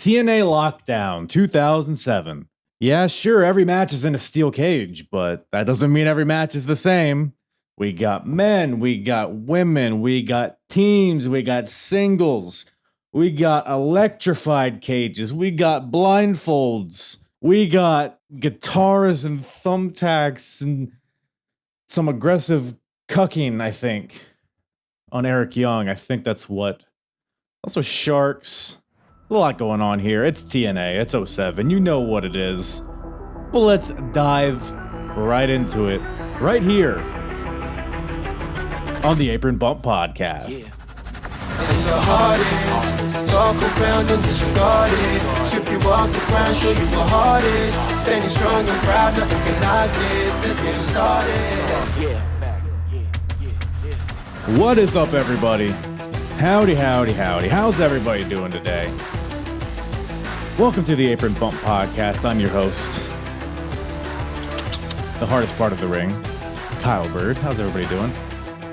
TNA Lockdown 2007. Yeah, sure, every match is in a steel cage, but that doesn't mean every match is the same. We got men, we got women, we got teams, we got singles, we got electrified cages, we got blindfolds, we got guitars and thumbtacks and some aggressive cucking, I think, on Eric Young. I think that's what. Also sharks. A lot going on here. It's TNA. It's 07. You know what it is. Well, let's dive right into it. Right here on the Apron Bump Podcast. Yeah. And the hardest, talk around and disregard it. Strip you off the ground, show you what hard is. Standing strong and proud, nothing can knock this. Let's get started. Yeah. What is up, everybody? Howdy, howdy, howdy. How's everybody doing today? Welcome to the Apron Bump Podcast. I'm your host, the hardest part of the ring, Kyle Bird. How's everybody doing?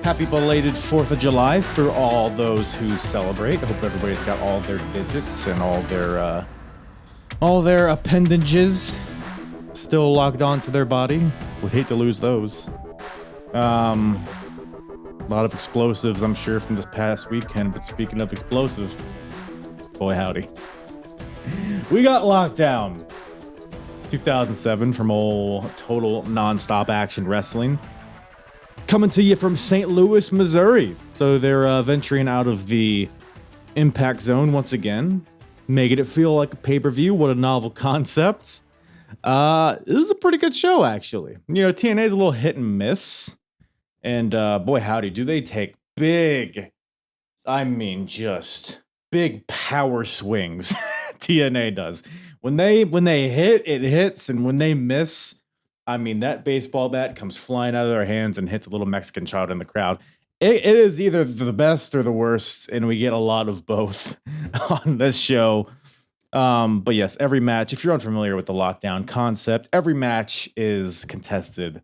Happy belated 4th of July for all those who celebrate. I hope everybody's got all their digits and all their appendages still locked onto their body. Would hate to lose those. A lot of explosives, I'm sure, from this past weekend. But speaking of explosive, boy howdy. We got Lockdown 2007 from old Total Nonstop Action Wrestling. Coming to you from St. Louis, Missouri. So they're venturing out of the Impact Zone once again, making it feel like a pay-per-view. What a novel concept. This is a pretty good show, actually. You know, TNA is a little hit and miss. And boy, howdy, do they take big, I mean, just big power swings. TNA does. When they hit, it hits. And when they miss, I mean, that baseball bat comes flying out of their hands and hits a little Mexican child in the crowd. It is either the best or the worst. And we get a lot of both on this show. But yes, every match, if you're unfamiliar with the Lockdown concept, every match is contested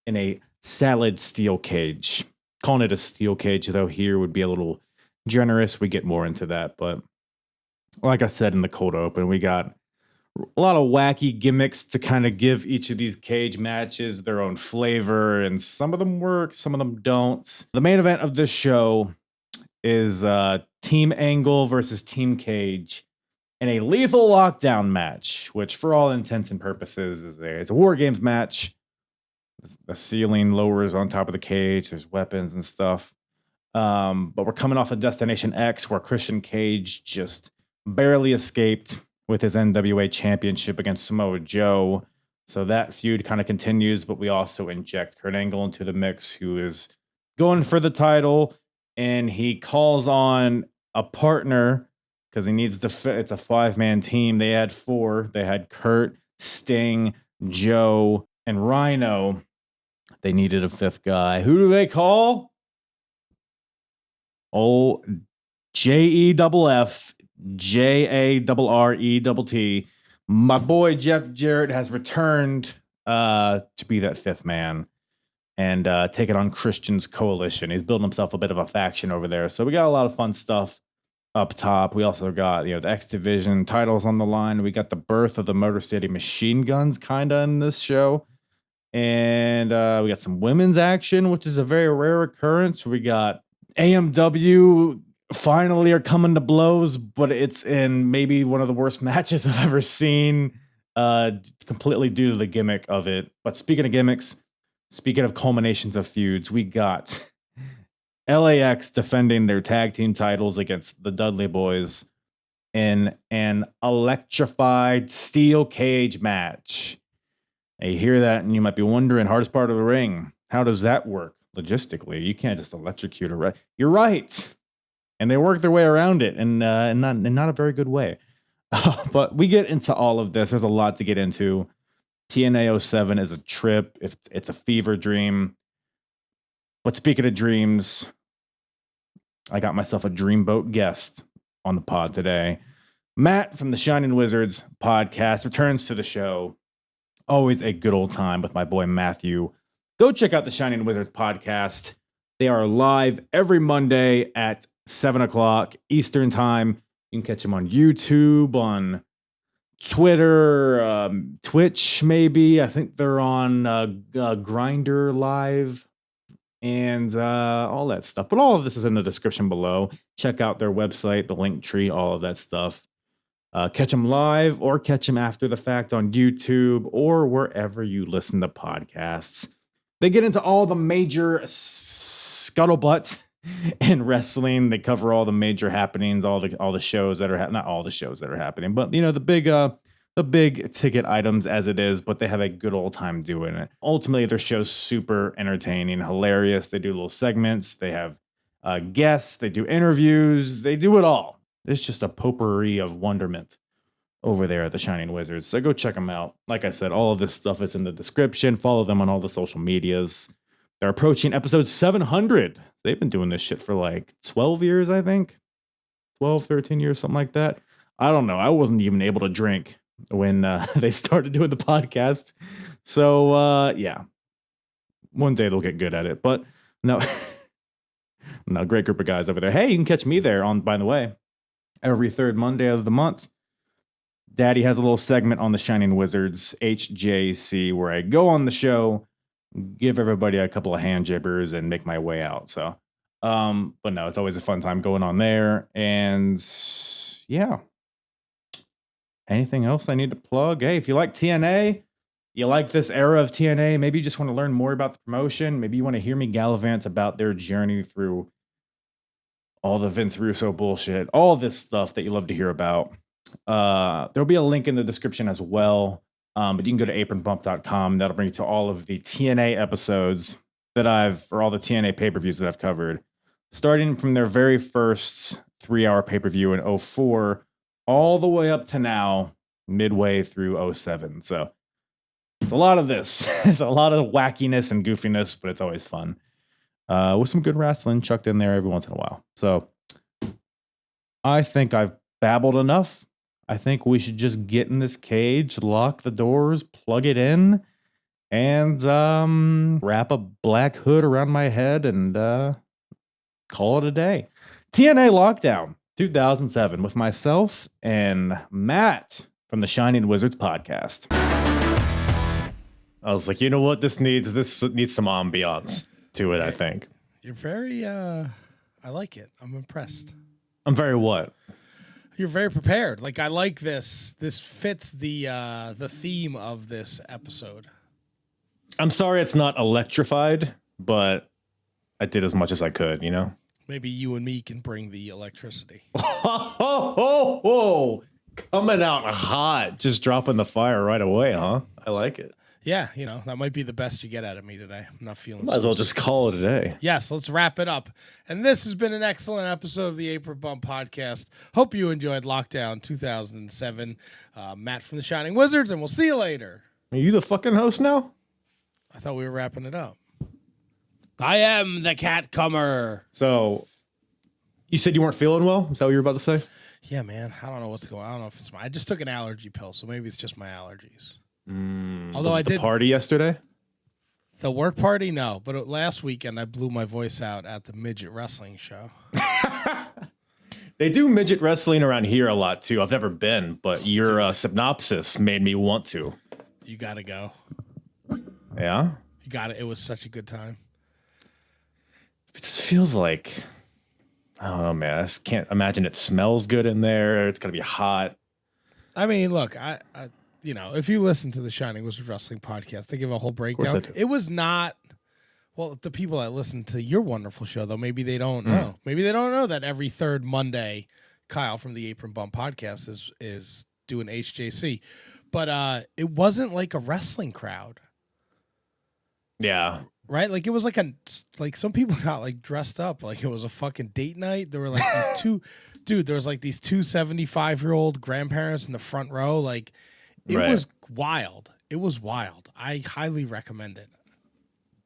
in a solid steel cage. Calling it a steel cage, though, here would be a little generous. We get more into that. But like I said in the cold open, we got a lot of wacky gimmicks to kind of give each of these cage matches their own flavor. And some of them work, some of them don't. The main event of this show is Team Angle versus Team Cage in a lethal lockdown match, which for all intents and purposes it's a War Games match. The ceiling lowers on top of the cage. There's weapons and stuff. But we're coming off of Destination X, where Christian Cage just barely escaped with his NWA championship against Samoa Joe. So that feud kind of continues, but we also inject Kurt Angle into the mix, who is going for the title, and he calls on a partner because he needs to fit. It's a 5-man team. They had 4. They had Kurt, Sting, Joe, and Rhino. They needed a 5th guy. Who do they call? Oh, JEFF, JARRETT. My boy Jeff Jarrett has returned to be that 5th man and take it on Christian's coalition. He's building himself a bit of a faction over there. So we got a lot of fun stuff up top. We also got, the X Division titles on the line. We got the birth of the Motor City Machine Guns kind of in this show. And we got some women's action, which is a very rare occurrence. We got AMW finally are coming to blows, but it's in maybe one of the worst matches I've ever seen, completely due to the gimmick of it. But speaking of gimmicks, speaking of culminations of feuds, we got LAX defending their tag team titles against the Dudley Boys in an electrified steel cage match. Now you hear that and you might be wondering, hardest part of the ring, how does that work logistically? You can't just electrocute a You're right. And they work their way around it, and not a very good way. But we get into all of this. There's a lot to get into. TNA 07 is a trip. It's a fever dream. But speaking of dreams, I got myself a dreamboat guest on the pod today. Matt from the Shining Wizards podcast returns to the show. Always a good old time with my boy Matthew. Go check out the Shining Wizards podcast. They are live every Monday at 7 o'clock Eastern time. You can catch them on YouTube, on Twitter, Twitch, maybe. I think they're on Grinder Live and all that stuff. But all of this is in the description below. Check out their website, the link tree, all of that stuff. Catch them live or catch them after the fact on YouTube or wherever you listen to podcasts. They get into all the major scuttlebutt in wrestling. They cover all the major happenings, all the shows that are not all the shows that are happening, but the big ticket items as it is. But they have a good old time doing it. Ultimately, their show's super entertaining, hilarious. They do little segments. They have guests. They do interviews. They do it all. It's just a potpourri of wonderment over there at the Shining Wizards. So go check them out. Like I said, all of this stuff is in the description. Follow them on all the social medias. They're approaching episode 700. They've been doing this shit for like 12 years, I think. 12, 13 years, something like that. I don't know. I wasn't even able to drink when they started doing the podcast. So, yeah. One day they'll get good at it. But no, no, great group of guys over there. Hey, you can catch me there on, by the way, every third Monday of the month. Daddy has a little segment on the Shining Wizards HJC where I go on the show, give everybody a couple of hand jibbers, and make my way out. So, but no, it's always a fun time going on there. And yeah. Anything else I need to plug? Hey, if you like TNA, you like this era of TNA, maybe you just want to learn more about the promotion. Maybe you want to hear me gallivant about their journey through all the Vince Russo bullshit, all this stuff that you love to hear about. There'll be a link in the description as well. But you can go to apronbump.com. That'll bring you to all of the TNA episodes that or all the TNA pay-per-views that I've covered, starting from their very first 3-hour pay-per-view in 2004 all the way up to now, midway through 2007. So it's a lot of this. It's a lot of wackiness and goofiness, but it's always fun. With some good wrestling chucked in there every once in a while. So I think I've babbled enough. I think we should just get in this cage, lock the doors, plug it in, and wrap a black hood around my head and call it a day. TNA Lockdown 2007 with myself and Matt from the Shining Wizards podcast. I was like, you know what? This needs some ambiance to it, I think. You're very, I like it. I'm impressed. I'm very what? You're very prepared. Like, I like this. This fits the theme of this episode. I'm sorry it's not electrified, but I did as much as I could, you know? Maybe you and me can bring the electricity. Oh, coming out hot, just dropping the fire right away, huh? I like it. Yeah, that might be the best you get out of me today. I'm not feeling Might as well just call it a day. Yes, let's wrap it up. And this has been an excellent episode of the Apron Bump Podcast. Hope you enjoyed Lockdown 2007. Matt from the Shining Wizards, and we'll see you later. Are you the fucking host now? I thought we were wrapping it up. I am the cat comer. So, you said you weren't feeling well? Is that what you were about to say? Yeah, man. I don't know what's going on. I don't know if it's I just took an allergy pill, so maybe it's just my allergies. Although I did the party yesterday. The work party, no. But last weekend, I blew my voice out at the midget wrestling show. They do midget wrestling around here a lot too. I've never been, but your synopsis made me want to. You gotta go. Yeah, you got it. It was such a good time. It just feels like, I don't know, man. I just can't imagine it smells good in there. It's gonna be hot. I mean, look, I if you listen to the Shining Wizard Wrestling podcast, they give a whole breakdown. It was not, well, the people that listen to your wonderful show, though, maybe they don't know. Maybe they don't know that every third Monday, Kyle from the Apron Bump podcast is doing HJC. But it wasn't like a wrestling crowd. Yeah. Right? Like, it was like some people got like dressed up like it was a fucking date night. There were like these there was like these 75-year-old grandparents in the front row. Like, it was wild. It was wild. I highly recommend it.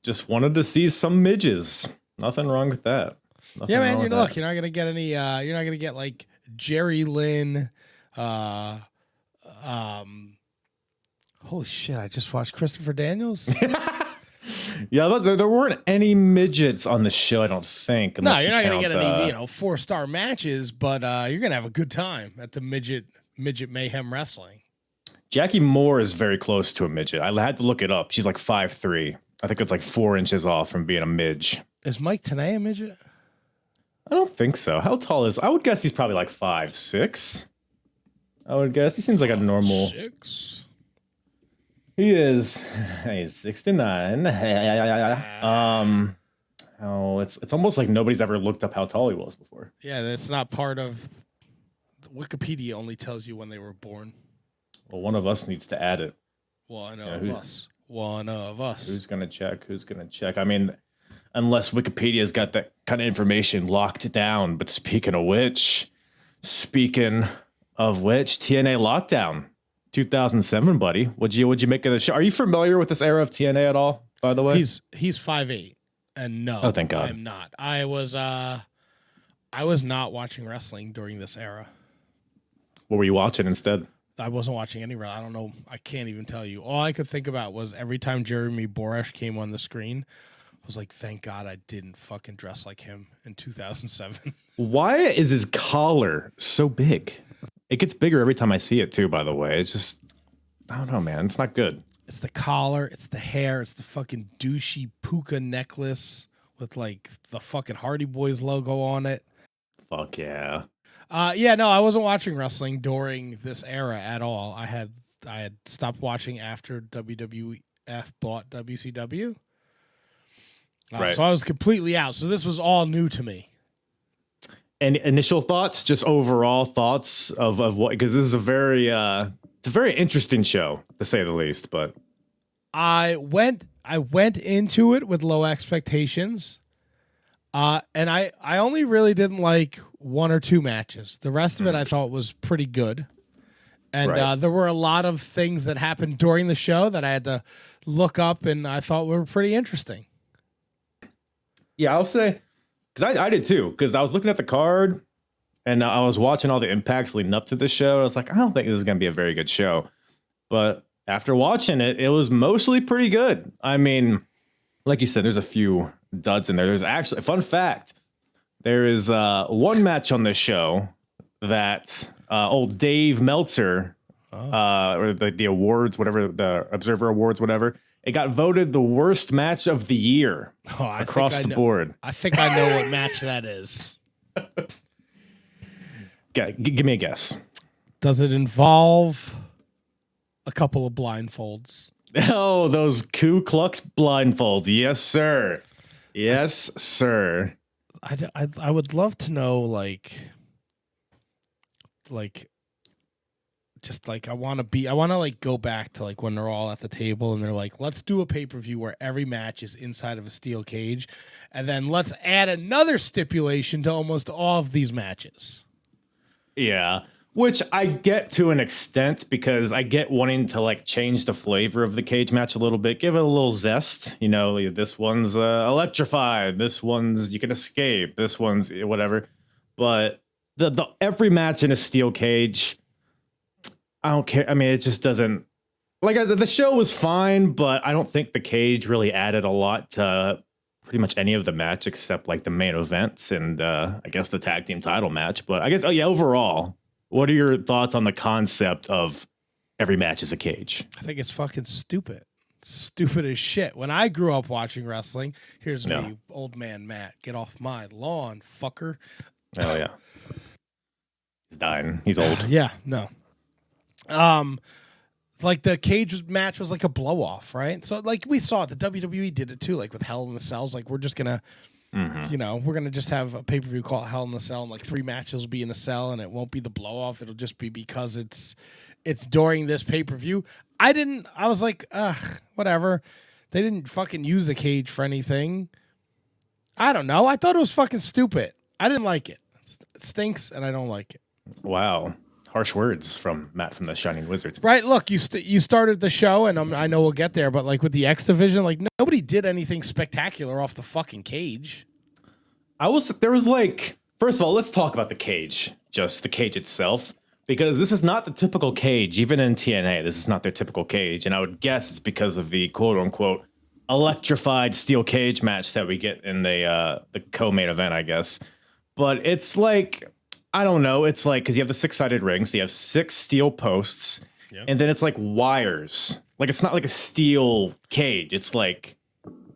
Just wanted to see some midges. Nothing wrong with that. Yeah, man. You're not gonna get any. You're not gonna get like Jerry Lynn. Holy shit! I just watched Christopher Daniels. Yeah, but there weren't any midgets on the show, I don't think. No, you're not going to get any, 4-star matches, but you're going to have a good time at the midget mayhem wrestling. Jackie Moore is very close to a midget. I had to look it up. She's like 5'3". I think it's like 4 inches off from being a midge. Is Mike Tenay a midget? I don't think so. How tall is? I would guess he's probably like 5'6". I would guess he seems like a normal. 6. He is. He's 69. It's almost like nobody's ever looked up how tall he was before. Yeah, that's not part of Wikipedia. Only tells you when they were born. Well, one of us needs to add it. One of us. Who's gonna check? I mean, unless Wikipedia's got that kind of information locked down. But speaking of which, TNA Lockdown 2007, buddy. What'd you make of the show? Are you familiar with this era of TNA at all, by the way? He's 5'8", and no, oh, thank God. I'm not. I was not watching wrestling during this era. What were you watching instead? I wasn't watching any wrestling. I don't know. I can't even tell you. All I could think about was every time Jeremy Borash came on the screen, I was like, thank God I didn't fucking dress like him in 2007. Why is his collar so big? It gets bigger every time I see it too, by the way. It's just, I don't know, man. It's not good. It's the collar. It's the hair. It's the fucking douchey puka necklace with like the fucking Hardy Boys logo on it. Fuck yeah. No, I wasn't watching wrestling during this era at all. I had stopped watching after WWF bought WCW. Right. So I was completely out. So this was all new to me. And initial thoughts, just overall thoughts of what, because this is it's a very interesting show to say the least. But I went into it with low expectations. And I only really didn't like 1 or 2 matches. The rest of it I thought was pretty good. And there were a lot of things that happened during the show that I had to look up and I thought were pretty interesting. Yeah, I'll say, because I did too, because I was looking at the card and I was watching all the impacts leading up to the show. I was like, I don't think this is going to be a very good show. But after watching it, it was mostly pretty good. I mean, like you said, there's a few duds in there. There's actually, fun fact, there is one match on this show that old Dave Meltzer, or the awards, whatever, the Observer Awards, whatever, it got voted the worst match of the year across the board. I think I know what match that is. Give me a guess. Does it involve a couple of blindfolds? Oh, those Ku Klux blindfolds. Yes, sir. Yes, sir. I would love to know, like just like I want to like go back to like when they're all at the table and they're like, let's do a pay-per-view where every match is inside of a steel cage, and then let's add another stipulation to almost all of these matches. Yeah. Which I get to an extent, because I get wanting to like change the flavor of the cage match a little bit, give it a little zest. You know, this one's electrified, this one's you can escape, this one's whatever. But the every match in a steel cage, I don't care. I mean, it just doesn't, like, the show was fine, but I don't think the cage really added a lot to pretty much any of the match except like the main events and I guess the tag team title match. But I guess, overall, what are your thoughts on the concept of every match is a cage? I think it's fucking stupid. Stupid as shit. When I grew up watching wrestling, here's me, old man Matt. Get off my lawn, fucker. Oh, yeah. He's dying. He's old. Yeah, no. Like the cage match was like a blow off, right? So like we saw it, the WWE did it too, like with Hell in the Cells. Like we're just gonna, we're gonna just have a pay per view called Hell in the Cell, and like 3 matches will be in the cell, and it won't be the blow off. It'll just be because it's during this pay per view. I was like, whatever. They didn't fucking use the cage for anything. I don't know. I thought it was fucking stupid. I didn't like it. It stinks, and I don't like it. Wow. Harsh words from Matt from the Shining Wizards. Right. Look, you started the show, and I know we'll get there, but like with the X Division, like nobody did anything spectacular off the fucking cage. There was like, first of all, let's talk about the cage, just the cage itself, because this is not the typical cage. Even in TNA, this is not their typical cage. And I would guess it's because of the quote unquote electrified steel cage match that we get in the co-main event, I guess. But it's like, I don't know. It's like, because you have the 6-sided ring, so you have 6 steel posts, and then it's like wires. Like, it's not like a steel cage. It's like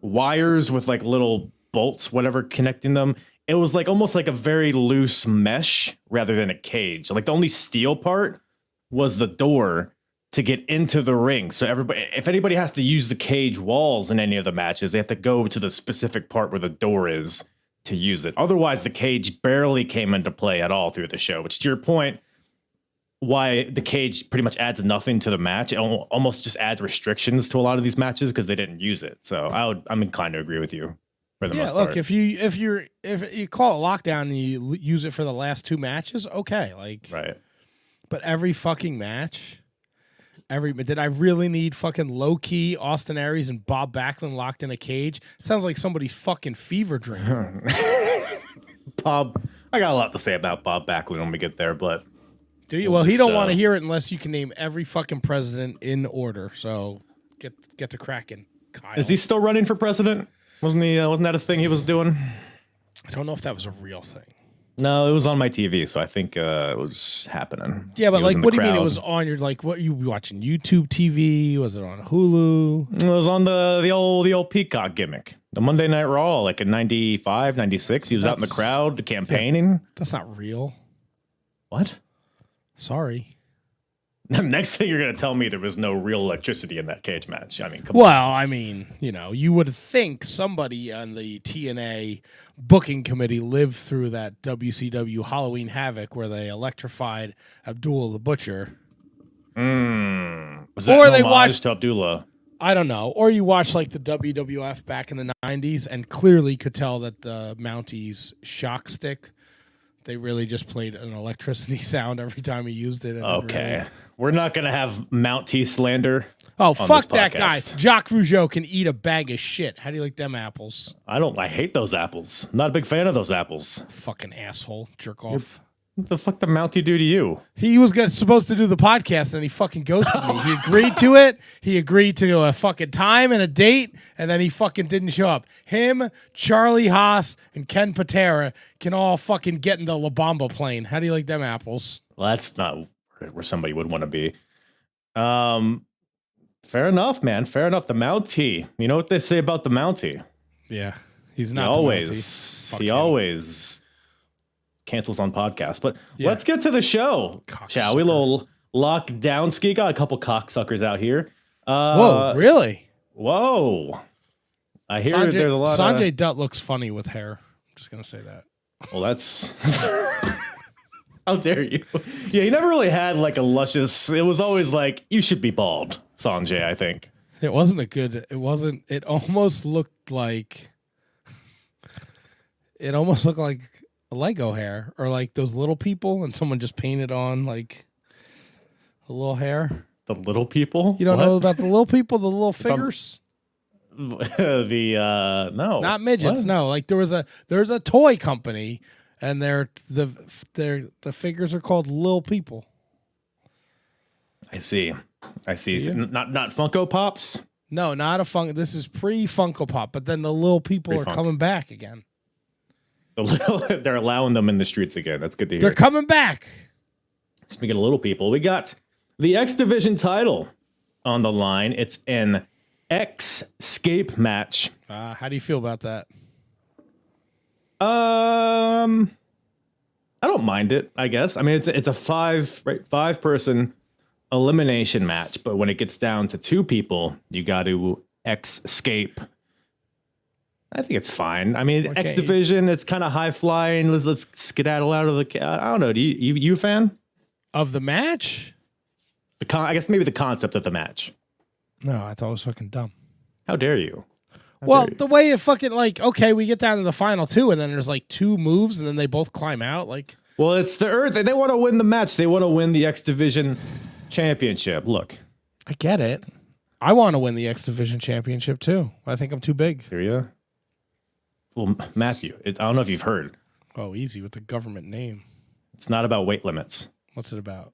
wires with like little bolts, whatever, connecting them. It was like almost like a very loose mesh rather than a cage. Like, the only steel part was the door to get into the ring. So everybody, if anybody has to use the cage walls in any of the matches, they have to go to the specific part where the door is to use it. Otherwise, the cage barely came into play at all through the show, which, to your point, why the cage pretty much adds nothing to the match. It almost just adds restrictions to a lot of these matches because they didn't use it. So I'm inclined to agree with you for the most part. Look, if you call it lockdown and you use it for the last 2 matches, okay, like, right. But every fucking match, did I really need fucking low key Austin Aries and Bob Backlund locked in a cage? It sounds like somebody's fucking fever dream. Bob, I got a lot to say about Bob Backlund when we get there, but do you? Well, he don't want to hear it unless you can name every fucking president in order. So get to cracking, Kyle. Is he still running for president? Wasn't that a thing he was doing? I don't know if that was a real thing. No, it was on my TV, so I think it was happening. Yeah, but like, what do you mean it was on your, like, what, you watching YouTube TV? Was it on Hulu? It was on the old Peacock gimmick. The Monday Night Raw, like in 95, 96. He was out in the crowd campaigning. Yeah, that's not real. What? Sorry. Next thing you're going to tell me there was no real electricity in that cage match. I mean, come on. Well, I mean, you would think somebody on the TNA booking committee lived through that WCW Halloween Havoc where they electrified Abdullah the Butcher. Was that or they watched to Abdullah? I don't know. Or you watch like the WWF back in the 90s and clearly could tell that the Mounties shock stick, they really just played an electricity sound every time he used it. Okay. Really... We're not going to have Mountie slander. Oh, fuck that guy. Jacques Rougeau can eat a bag of shit. How do you like them apples? I hate those apples. I'm not a big fan of those apples. Fucking asshole. Jerk off. What the fuck did Mountie do to you? He was supposed to do the podcast and he fucking ghosted me. He agreed to it. He agreed to a fucking time and a date, and then he fucking didn't show up. Him, Charlie Haas, and Ken Patera can all fucking get in the La Bamba plane. How do you like them apples? Well, that's not where somebody would want to be. Fair enough, man. Fair enough. The Mountie. You know what they say about the Mountie? Yeah. He's not He always cancels on podcasts. But let's get to the show, shall we? Little lockdown ski. Got a couple cocksuckers out here. Whoa, really? Whoa. I hear there's a lot Sanjay Dutt looks funny with hair. I'm just going to say that. Well, that's... How dare you? Yeah, he never really had like a luscious... It was always like, you should be bald, Sanjay, I think. It wasn't a good... It almost looked like... It almost looked like Lego hair, or like those little people, and someone just painted on like a little hair. The little people? You don't know about the little people, the little figures? No. Not midgets, what? No. Like there's a toy company, and the figures are called Lil People. I see. Not Funko Pops? No, not a Funko. This is pre-Funko Pop, but then the Lil People are coming back again. They're allowing them in the streets again. That's good to hear. They're coming back. Speaking of little people, we got the X Division title on the line. It's an X-Scape match. How do you feel about that? I don't mind it, I guess. I mean, it's a five-person elimination match, but when it gets down to 2 people, you got to X-Scape. I think it's fine. I mean, okay. X Division, it's kind of high flying. Let's skedaddle out of the... I don't know. Do you a fan? Of the match? I guess maybe the concept of the match. No, I thought it was fucking dumb. How dare you? The way it fucking, like, okay, we get down to the final 2, and then there's like 2 moves, and then they both climb out. Like, well, it's the Earth. They want to win the match. They want to win the X Division championship. Look. I get it. I want to win the X Division championship, too. I think I'm too big. Hear ya? Well, Matthew, I don't know if you've heard. Oh, easy with the government name. It's not about weight limits. What's it about?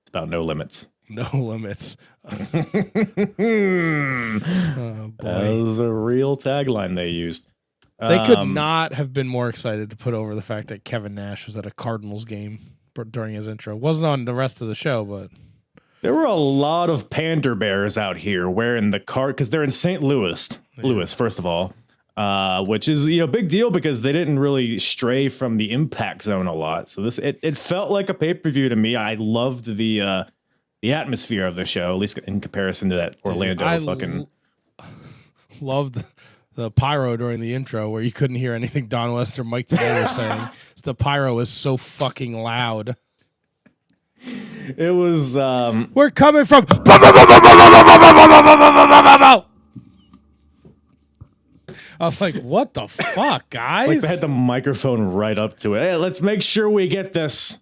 It's about no limits. No limits. Oh, boy. That was a real tagline they used. They could not have been more excited to put over the fact that Kevin Nash was at a Cardinals game during his intro. Wasn't on the rest of the show, but there were a lot of Pander Bears out here wearing the card because they're in St. Louis, first of all, which is big deal because they didn't really stray from the impact zone a lot. So it felt like a pay-per-view to me. I loved the atmosphere of the show, at least in comparison to that Orlando loved the pyro during the intro where you couldn't hear anything Don West or Mike Taylor were saying. The pyro was so fucking loud. It was we're coming from I was like, what the fuck, guys? It's like they had the microphone right up to it. Hey, let's make sure we get this.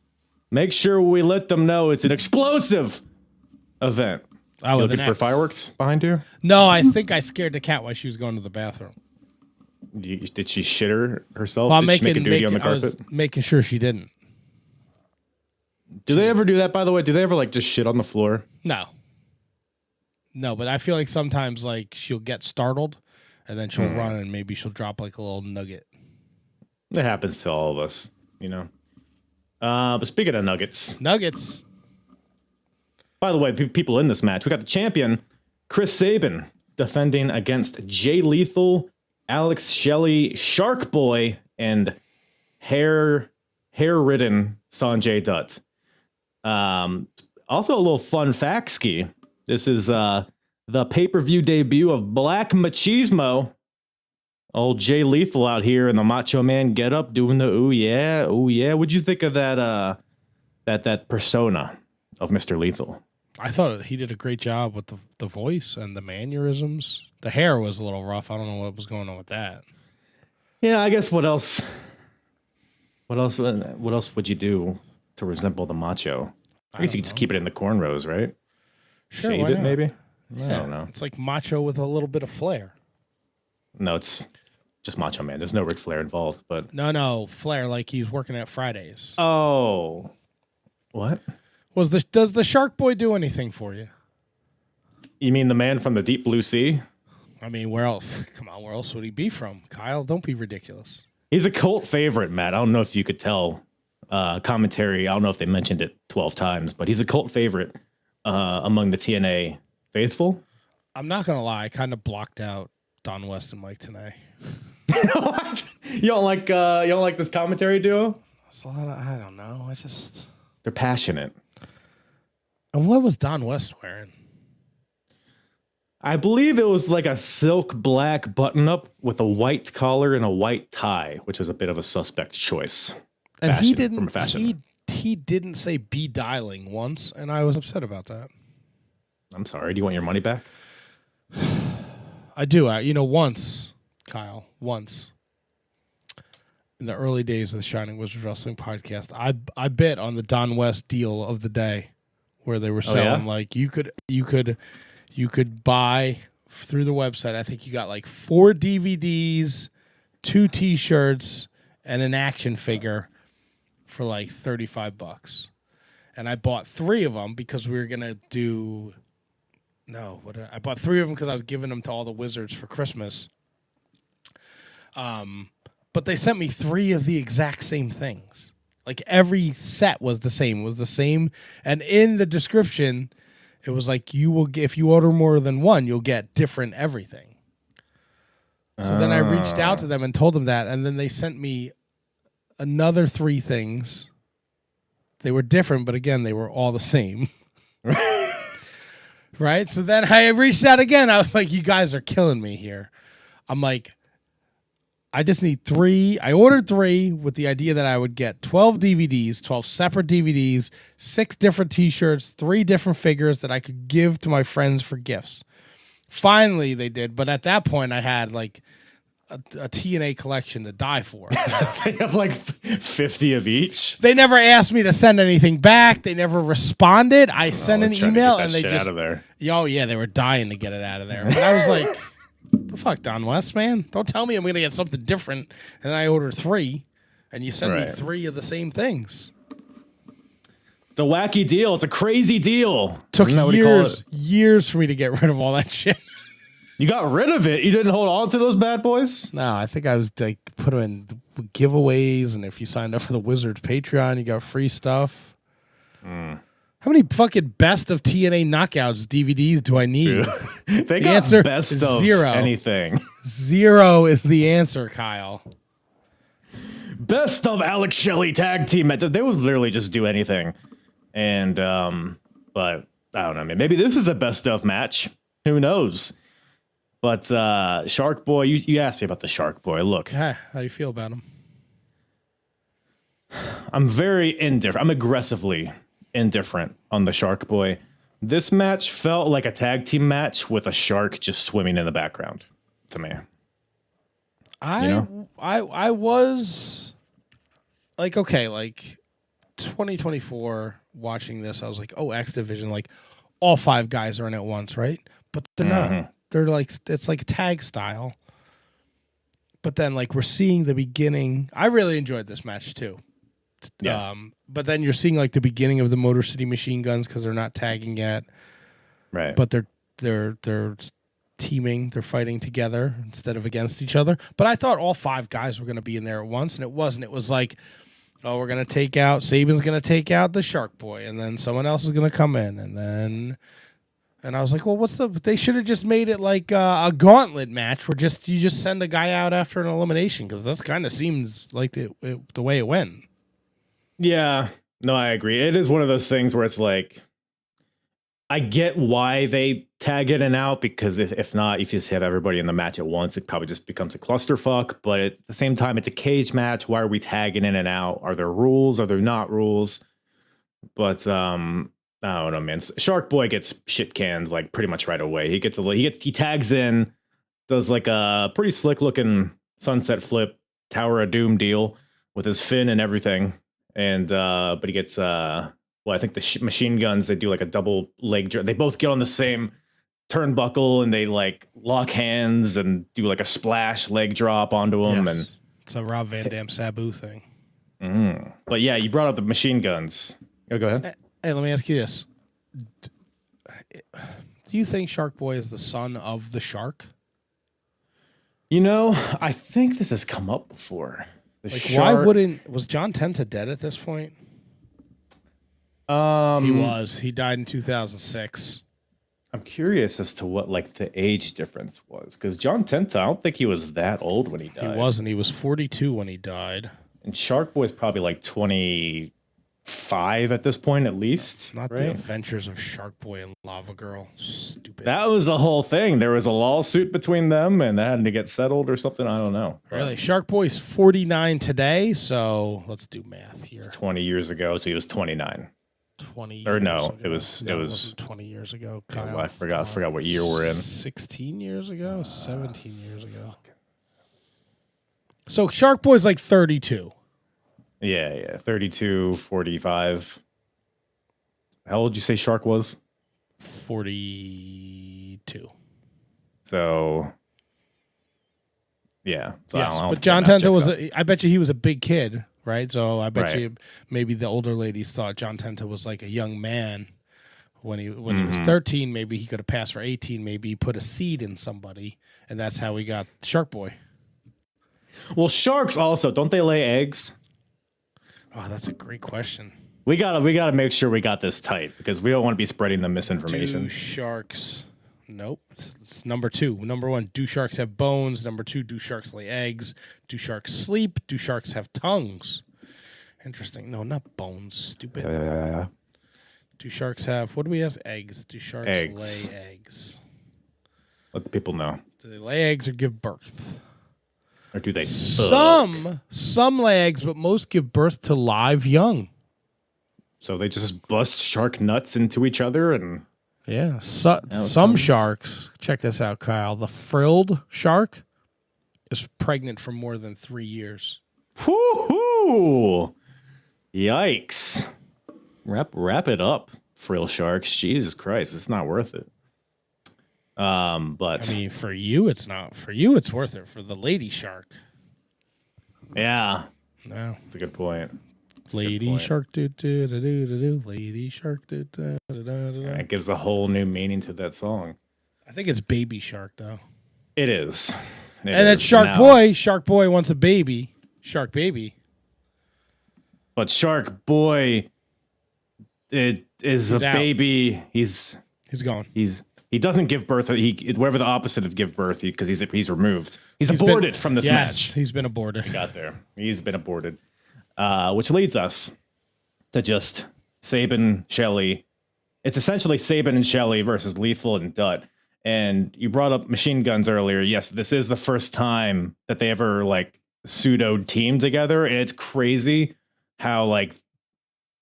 Make sure we let them know it's an explosive event. Oh, you looking for fireworks behind you? No, I think I scared the cat while she was going to the bathroom. Did she shit herself? Well, Did she make a duty on the carpet? I was making sure she didn't. Do they ever do that, by the way? Do they ever just shit on the floor? No, but I feel like sometimes she'll get startled and then she'll run and maybe she'll drop a little nugget. That happens to all of us, But speaking of nuggets. By the way, people in this match, we got the champion, Chris Sabin, defending against Jay Lethal, Alex Shelley, Shark Boy, and hair-ridden Sanjay Dutt. Also a little fun fact ski. This is the pay-per-view debut of Black Machismo. Old Jay Lethal out here in the Macho Man getup doing the ooh yeah. What'd you think of that persona of Mr. Lethal? I thought he did a great job with the voice and the mannerisms. The hair was a little rough. I don't know what was going on with that. Yeah, I guess what else would you do to resemble the Macho? I guess you could just keep it in the cornrows, right? Sure, shave it not? maybe. Yeah. I don't know. It's like Macho with a little bit of flair. No, it's just Macho Man. There's no Ric Flair involved, but no flair like he's working at Fridays. Oh, what? Does the Shark Boy do anything for you? You mean the man from the Deep Blue Sea? I mean, where else? Come on, where else would he be from? Kyle, don't be ridiculous. He's a cult favorite, Matt. I don't know if you could tell. Commentary, I don't know if they mentioned it 12 times, but he's a cult favorite among the TNA faithful. I'm not gonna lie, I kind of blocked out Don West and Mike Tenay. You don't like this commentary duo? I don't know. They're passionate. And what was Don West wearing? I believe it was like a silk black button-up with a white collar and a white tie, which was a bit of a suspect choice. And he didn't say be dialing once, and I was upset about that. I'm sorry. Do you want your money back? I do. Once, Kyle, in the early days of the Shining Wizards Wrestling podcast, I bet on the Don West deal of the day, where they were selling you could buy through the website. I think you got 4 DVDs, 2 T-shirts, and an action figure for $35. And I bought 3 of them because we were gonna do. I bought 3 of them because I was giving them to all the wizards for Christmas. But they sent me 3 of the exact same things. Every set was the same. And in the description, it was if you order more than 1, you'll get different everything. So then I reached out to them and told them that, and then they sent me another 3 things. They were different, but again, they were all the same. Right? So then I reached out again. I was like, you guys are killing me here. I'm like, I just need 3. I ordered 3 with the idea that I would get 12 DVDs, 12 separate DVDs, 6 different T-shirts, 3 different figures that I could give to my friends for gifts. Finally, they did. But at that point, I had a TNA collection to die for. They have 50 of each. They never asked me to send anything back. They never responded. I sent an email and they just out of there. Oh yeah, they were dying to get it out of there. But I was like, the fuck, Don West, man? Don't tell me I'm gonna get something different. And then I ordered 3, and you sent me 3 of the same things. It's a wacky deal. It's a crazy deal. Took years for me to get rid of all that shit. You got rid of it. You didn't hold on to those bad boys? No, I think I was like put them in giveaways, and if you signed up for the Wizards Patreon, you got free stuff. How many fucking best of TNA knockouts DVDs do I need? Dude, they the got answer best is of zero. anything. 0 is the answer, Kyle. Best of Alex Shelley tag team. They would literally just do anything. And but I don't know, man. Maybe this is a best of match. Who knows? But Shark Boy, you asked me about the Shark Boy. Look, How do you feel about him? I'm very indifferent. I'm aggressively indifferent on the Shark Boy. This match felt like a tag team match with a shark just swimming in the background to me. I was like, okay, like 2024 watching this, I was like, oh, X Division, like all 5 guys are in at once, right? But they're not. They're like, it's like tag style. But then like we're seeing the beginning. I really enjoyed this match too. Yeah. But then you're seeing like the beginning of the Motor City Machine Guns because they're not tagging yet. Right. But they're teaming, they're fighting together instead of against each other. But I thought all 5 guys were going to be in there at once, and it wasn't. It was like, oh, we're going to take out, Saban's going to take out the Shark Boy, and then someone else is going to come in, and I was like, well, they should have just made it like a gauntlet match where you just send a guy out after an elimination, because that kind of seems like the way it went. Yeah, no, I agree. It is one of those things where it's like, I get why they tag in and out, because if not, if you just have everybody in the match at once, it probably just becomes a clusterfuck. But at the same time, it's a cage match. Why are we tagging in and out? Are there rules? Are there not rules? But I don't know, man. Shark Boy gets shit canned like pretty much right away. He tags in, does like a pretty slick looking sunset flip, Tower of Doom deal with his fin and everything. And but he gets I think the machine guns, they do like a double leg drop. They both get on the same turnbuckle and they like lock hands and do like a splash leg drop onto him. Yes. And it's a Rob Van Dam Sabu thing. But yeah, you brought up the machine guns. Oh, go ahead. Hey, let me ask you this. Do you think Shark Boy is the son of the shark? I think this has come up before. Why was John Tenta dead at this point? He was. He died in 2006. I'm curious as to what like the age difference was, because John Tenta, I don't think he was that old when he died. He wasn't. He was 42 when he died. And Shark Boy's probably like 25 at this point, at least. Not the adventures of Shark Boy and Lava Girl. Stupid. That was the whole thing. There was a lawsuit between them, and that had to get settled or something. I don't know. Really? Shark Boy's 49 today, so let's do math here. It's 20 years ago, so he was 29. 20 or no, ago. it was 20 years ago. Kyle. Yeah, well, I forgot what year we're in. 16 years ago, 17 years ago. So Shark Boy's like 32. Yeah, 32, 45. How old did you say Shark was? 42. So yeah. So yes, but John Tenta was I bet you he was a big kid, right? So I bet you maybe the older ladies thought John Tenta was like a young man when he was 13. Maybe he could have passed for 18. Maybe he put a seed in somebody, and that's how we got Shark Boy. Well, sharks also, don't they lay eggs? Oh, that's a great question. We gotta make sure we got this tight, because we don't want to be spreading the misinformation. Do sharks? Nope. It's number 2. Number 1, do sharks have bones? Number 2, do sharks lay eggs? Do sharks sleep? Do sharks have tongues? Interesting. No, not bones. Stupid. Do sharks have? What do we have? Eggs. Do sharks lay eggs? Let the people know. Do they lay eggs or give birth? Or do they? Some lay eggs, but most give birth to live young. So they just bust shark nuts into each other and. Yeah. Some sharks. Check this out, Kyle. The frilled shark is pregnant for more than 3 years. Whoo-hoo! Yikes! Wrap it up, frill sharks. Jesus Christ, it's not worth it. But I mean, for you, it's not. For you, it's worth it. For the lady shark, yeah, no, that's a good point. Lady Shark, do do do do do. Lady Shark, do do do do. It gives a whole new meaning to that song. I think it's Baby Shark though. It is. And it's Shark Boy. Shark Boy wants a baby. Shark Baby. But Shark Boy, it is He's a out. baby. He's gone. He doesn't give birth. Whatever the opposite of give birth, because he's removed. He's aborted from this match. He's been aborted. Got there. He's been aborted. Which leads us to just Sabin, Shelley. It's essentially Sabin and Shelley versus Lethal and Dutt. And you brought up machine guns earlier. Yes, this is the first time that they ever like pseudo team together, and it's crazy how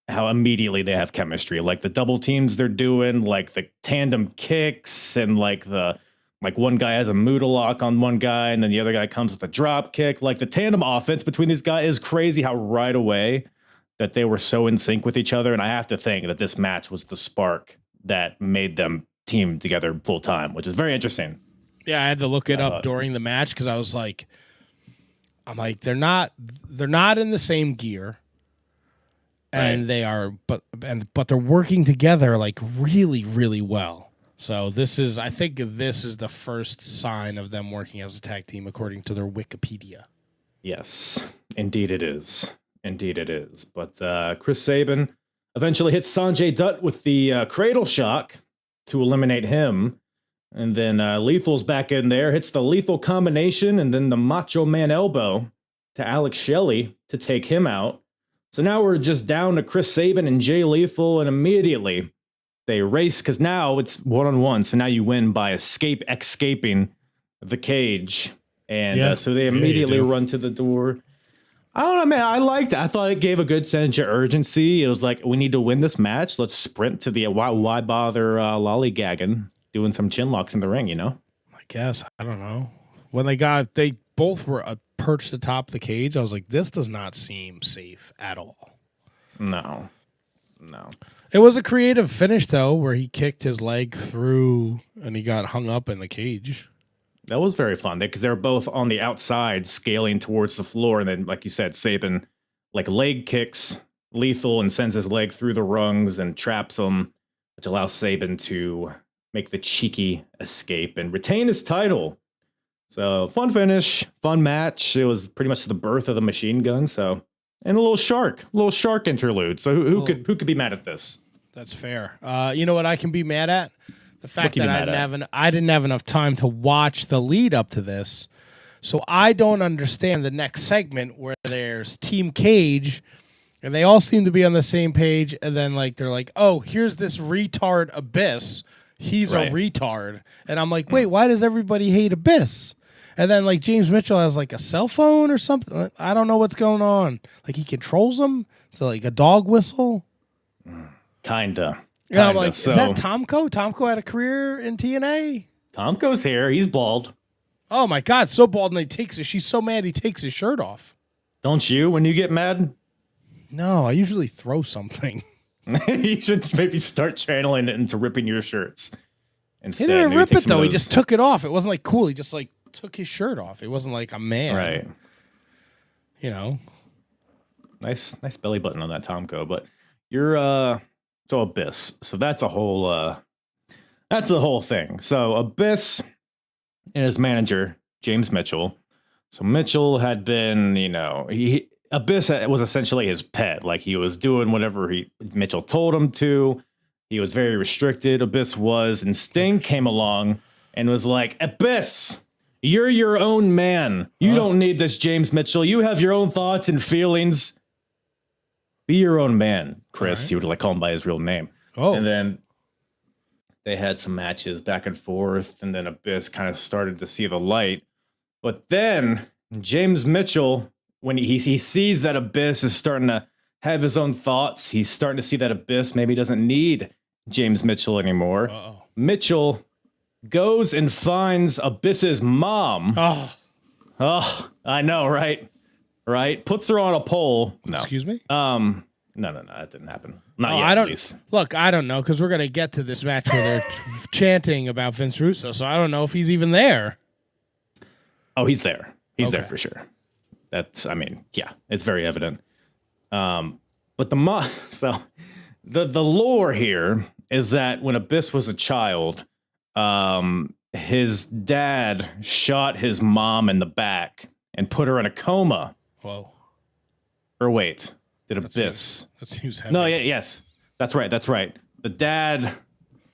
immediately they have chemistry. Like the double teams they're doing, like the tandem kicks, and like one guy has a Muda lock on one guy, and then the other guy comes with a drop kick. Like the tandem offense between these guys is crazy. How right away that they were so in sync with each other, and I have to think that this match was the spark that made them team together full time, which is very interesting. Yeah, I had to look it up during the match because I was like, they're not in the same gear, and they are, but they're working together like really, really well. So I think this is the first sign of them working as a tag team, according to their Wikipedia. Yes, indeed it is. Indeed it is. But Chris Sabin eventually hits Sanjay Dutt with the cradle shock to eliminate him. And then Lethal's back in there, hits the lethal combination, and then the Macho Man elbow to Alex Shelley to take him out. So now we're just down to Chris Sabin and Jay Lethal, and immediately they race, because now it's one-on-one, so now you win by escaping the cage. And so they immediately run to the door. I don't know, man. I liked it. I thought it gave a good sense of urgency. It was like, we need to win this match. Let's sprint to the why bother lollygagging, doing some chin locks in the ring, you know? I guess. I don't know. When they both were perched atop the cage, I was like, this does not seem safe at all. No. It was a creative finish, though, where he kicked his leg through and he got hung up in the cage. That was very fun because they were both on the outside scaling towards the floor. And then, like you said, Sabin like leg kicks Lethal and sends his leg through the rungs and traps him, which allows Sabin to make the cheeky escape and retain his title. So fun finish, fun match. It was pretty much the birth of the machine gun. So, and a little shark interlude. So who could be mad at this? That's fair. You know what I can be mad at? The fact that I didn't have enough time to watch the lead up to this. So I don't understand the next segment where there's Team Cage and they all seem to be on the same page. And then they're like, oh, here's this retard Abyss. He's a retard. And I'm like, wait, why does everybody hate Abyss? And then James Mitchell has a cell phone or something. I don't know what's going on. He controls them. So a dog whistle. Kinda. And I'm like, is that Tomko? Tomko had a career in TNA? Tomko's here. He's bald. Oh, my God. So bald. And she's so mad he takes his shirt off. Don't you when you get mad? No, I usually throw something. You should maybe start channeling it into ripping your shirts. Instead, he didn't rip it, though. He just took it off. It wasn't cool. He just took his shirt off. It wasn't like a man. Right. You know. Nice belly button on that Tomko. But you're... So Abyss. So that's a whole thing. So Abyss and his manager, James Mitchell. So Mitchell had been, Abyss was essentially his pet. He was doing whatever Mitchell told him to. He was very restricted. Abyss was, and Sting came along and was like, Abyss, you're your own man. You don't need this James Mitchell. You have your own thoughts and feelings. Be your own man, Chris. Right. He would call him by his real name. Oh. And then they had some matches back and forth, and then Abyss kind of started to see the light. But then James Mitchell, when he sees that Abyss is starting to have his own thoughts, he's starting to see that Abyss maybe doesn't need James Mitchell anymore. Uh-oh. Mitchell goes and finds Abyss's mom. Oh, I know, right? Right, puts her on a pole. No. Excuse me. No, that didn't happen. Not yet. I don't. Look, I don't know because we're gonna get to this match where they're chanting about Vince Russo. So I don't know if he's even there. Oh, he's there. He's there for sure. It's very evident. But so the lore here is that when Abyss was a child, his dad shot his mom in the back and put her in a coma. Whoa. Or wait, did Abyss? That seems heavy. No, yes. That's right. The dad.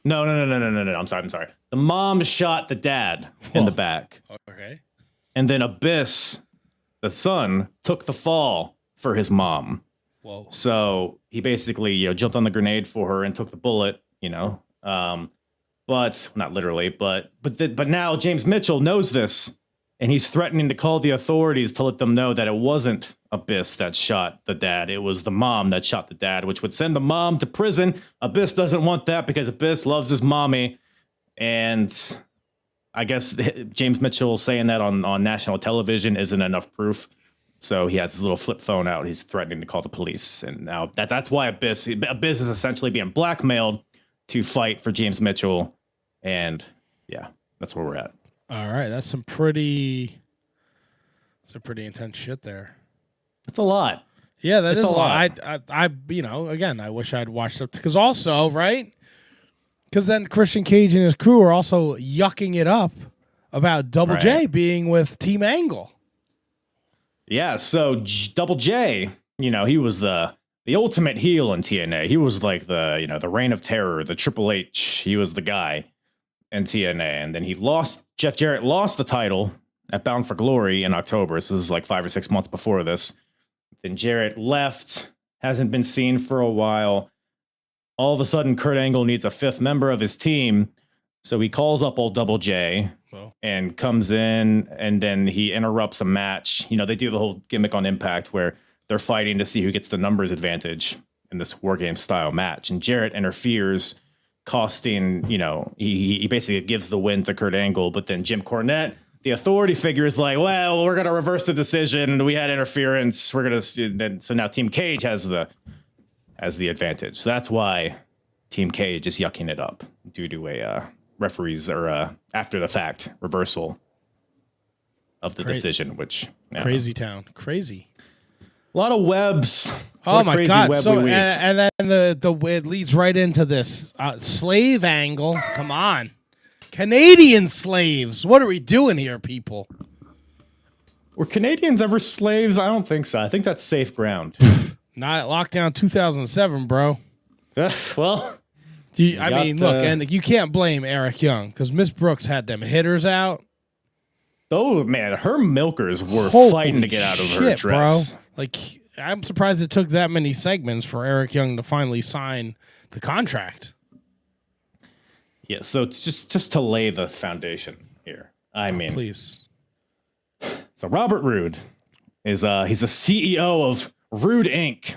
No. I'm sorry. The mom shot the dad in the back. Okay. And then Abyss, the son, took the fall for his mom. Whoa. So he basically, jumped on the grenade for her and took the bullet, but not literally, but now James Mitchell knows this, and he's threatening to call the authorities to let them know that it wasn't Abyss that shot the dad. It was the mom that shot the dad, which would send the mom to prison. Abyss doesn't want that because Abyss loves his mommy. And I guess James Mitchell saying that on national television isn't enough proof. So he has his little flip phone out. He's threatening to call the police. And now that's why Abyss is essentially being blackmailed to fight for James Mitchell. And yeah, that's where we're at. All right. That's some pretty intense shit there. That's a lot. Yeah, that's a lot. I again, I wish I'd watched it because also, right? Because then Christian Cage and his crew are also yucking it up about Double J being with Team Angle. Yeah, so Double J, he was the ultimate heel in TNA. He was like the Reign of Terror, the Triple H. He was the guy in TNA. And then Jeff Jarrett lost the title at Bound for Glory in October. So this is like 5 or 6 months before this. Then Jarrett left, hasn't been seen for a while. All of a sudden, Kurt Angle needs a fifth member of his team. So he calls up old Double J and comes in, and then he interrupts a match. They do the whole gimmick on Impact where they're fighting to see who gets the numbers advantage in this War Game style match. And Jarrett interferes, costing, he basically gives the win to Kurt Angle. But then Jim Cornette, the authority figure, is like, well, we're going to reverse the decision. We had interference. So now Team Cage has the advantage. So that's why Team Cage is yucking it up due to a referees or after the fact reversal of the decision, which crazy town. Crazy. A lot of webs. Oh my God. So, and then the it leads right into this slave angle. Come on. Canadian slaves. What are we doing here, people? Were Canadians ever slaves? I don't think so. I think that's safe ground. Not at Lockdown 2007, bro. Well, look, and you can't blame Eric Young because Miss Brooks had them hitters out. Oh man, her milkers were fighting to get out of her dress, bro. Like, I'm surprised it took that many segments for Eric Young to finally sign the contract. Yeah, so it's just to lay the foundation here. Please. So Robert Roode he's a CEO of Rude Inc.,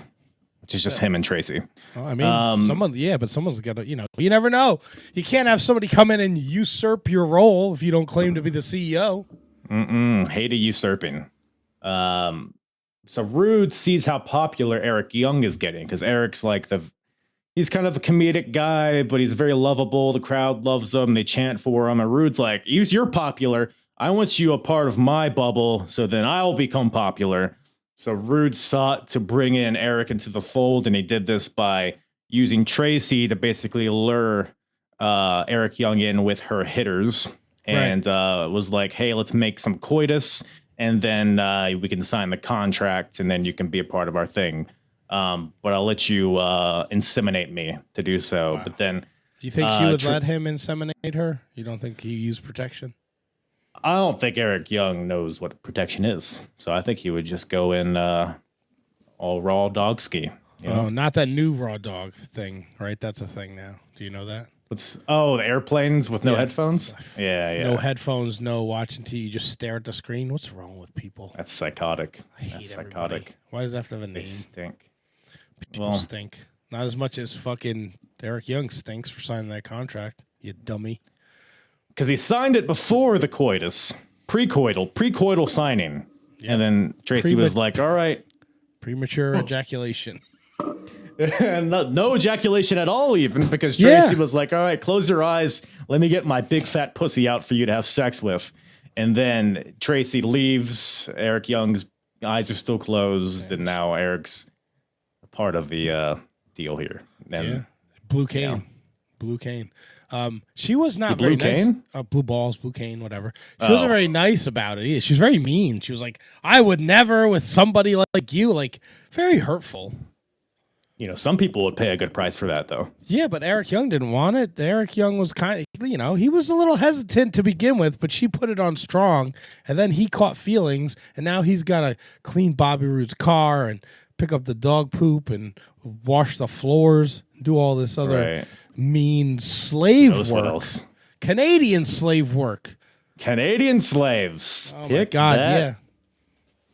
which is just him and Tracy. Well, someone's got to, you never know. You can't have somebody come in and usurp your role if you don't claim to be the CEO. Hate a usurping. So Rude sees how popular Eric Young is getting because Eric's like he's kind of a comedic guy, but he's very lovable. The crowd loves him. They chant for him. And Rude's like, you're popular. I want you a part of my bubble, so then I'll become popular. So Rude sought to bring in Eric into the fold, and he did this by using Tracy to basically lure Eric Young in with her hitters, and was like, hey, let's make some coitus, and then we can sign the contract, and then you can be a part of our thing. But I'll let you inseminate me to do so. Wow. But then... You think she would let him inseminate her? You don't think he used protection? I don't think Eric Young knows what protection is, so I think he would just go in all raw dog ski. Oh, not that new raw dog thing, right? That's a thing now. Do you know that? The airplanes with no headphones? Yeah. No headphones, no watching TV. You just stare at the screen. What's wrong with people? That's psychotic. That's psychotic. Why does it have to have a name? They stink. People stink. Not as much as fucking Eric Young stinks for signing that contract, you dummy. Because he signed it before the coitus, precoital signing. Yep. And then Tracy was like, all right. Premature ejaculation. And no ejaculation at all, even, because Tracy was like, all right, close your eyes. Let me get my big fat pussy out for you to have sex with. And then Tracy leaves. Eric Young's eyes are still closed. And now Eric's part of the deal here. And, Blue cane. Yeah. Blue cane. She was not Blue very cane? nice. Blue balls, blue cane, whatever. She wasn't very nice about it either. She was very mean. She was like, I would never with somebody like you. Like, very hurtful. You know, some people would pay a good price for that, though. Yeah, but Eric Young didn't want it. Eric Young was kind of, you know, he was a little hesitant to begin with, but she put it on strong, and then he caught feelings, and now he's got to clean Bobby Roode's car and pick up the dog poop and wash the floors, do all this other mean slave work. Canadian slave work. Canadian slaves. Oh, my God, yeah.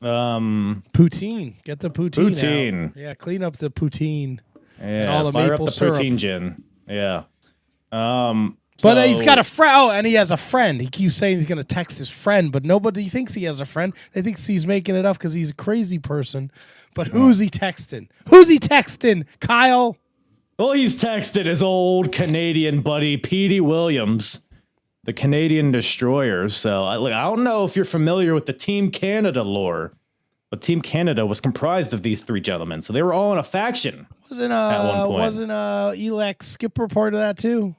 Poutine. Get the poutine out. Yeah, clean up the poutine. Yeah, and all the fire maple up the syrup. poutine gin. Yeah. But he's got a friend, and he has a friend. He keeps saying he's going to text his friend, but nobody thinks he has a friend. They think he's making it up because he's a crazy person. But who's he texting? Who's he texting, Kyle? Well, he's texted his old Canadian buddy, Petey Williams, the Canadian Destroyer. So I don't know if you're familiar with the Team Canada lore, but Team Canada was comprised of these three gentlemen. So they were all in a faction at one point. Wasn't Elex Skipper part of that too?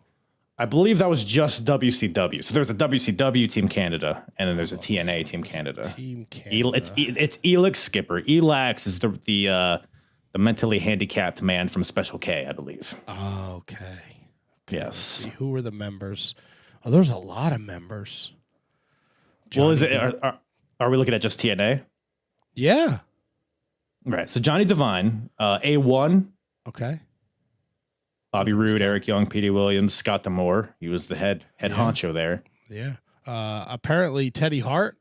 I believe that was just WCW. So there's a WCW Team Canada, and then there's a TNA Team Canada. Team Canada. It's Elex Skipper. Elex is the mentally handicapped man from Special K, I believe. Oh, okay. Yes. Who were the members? Oh, there's a lot of members. Well, is it? Are we looking at just TNA? Yeah. Right. So Johnny Devine, A1. Okay. Bobby Roode, Eric Young, Petey Williams, Scott D'Amore. He was the head honcho there. Yeah. Apparently Teddy Hart.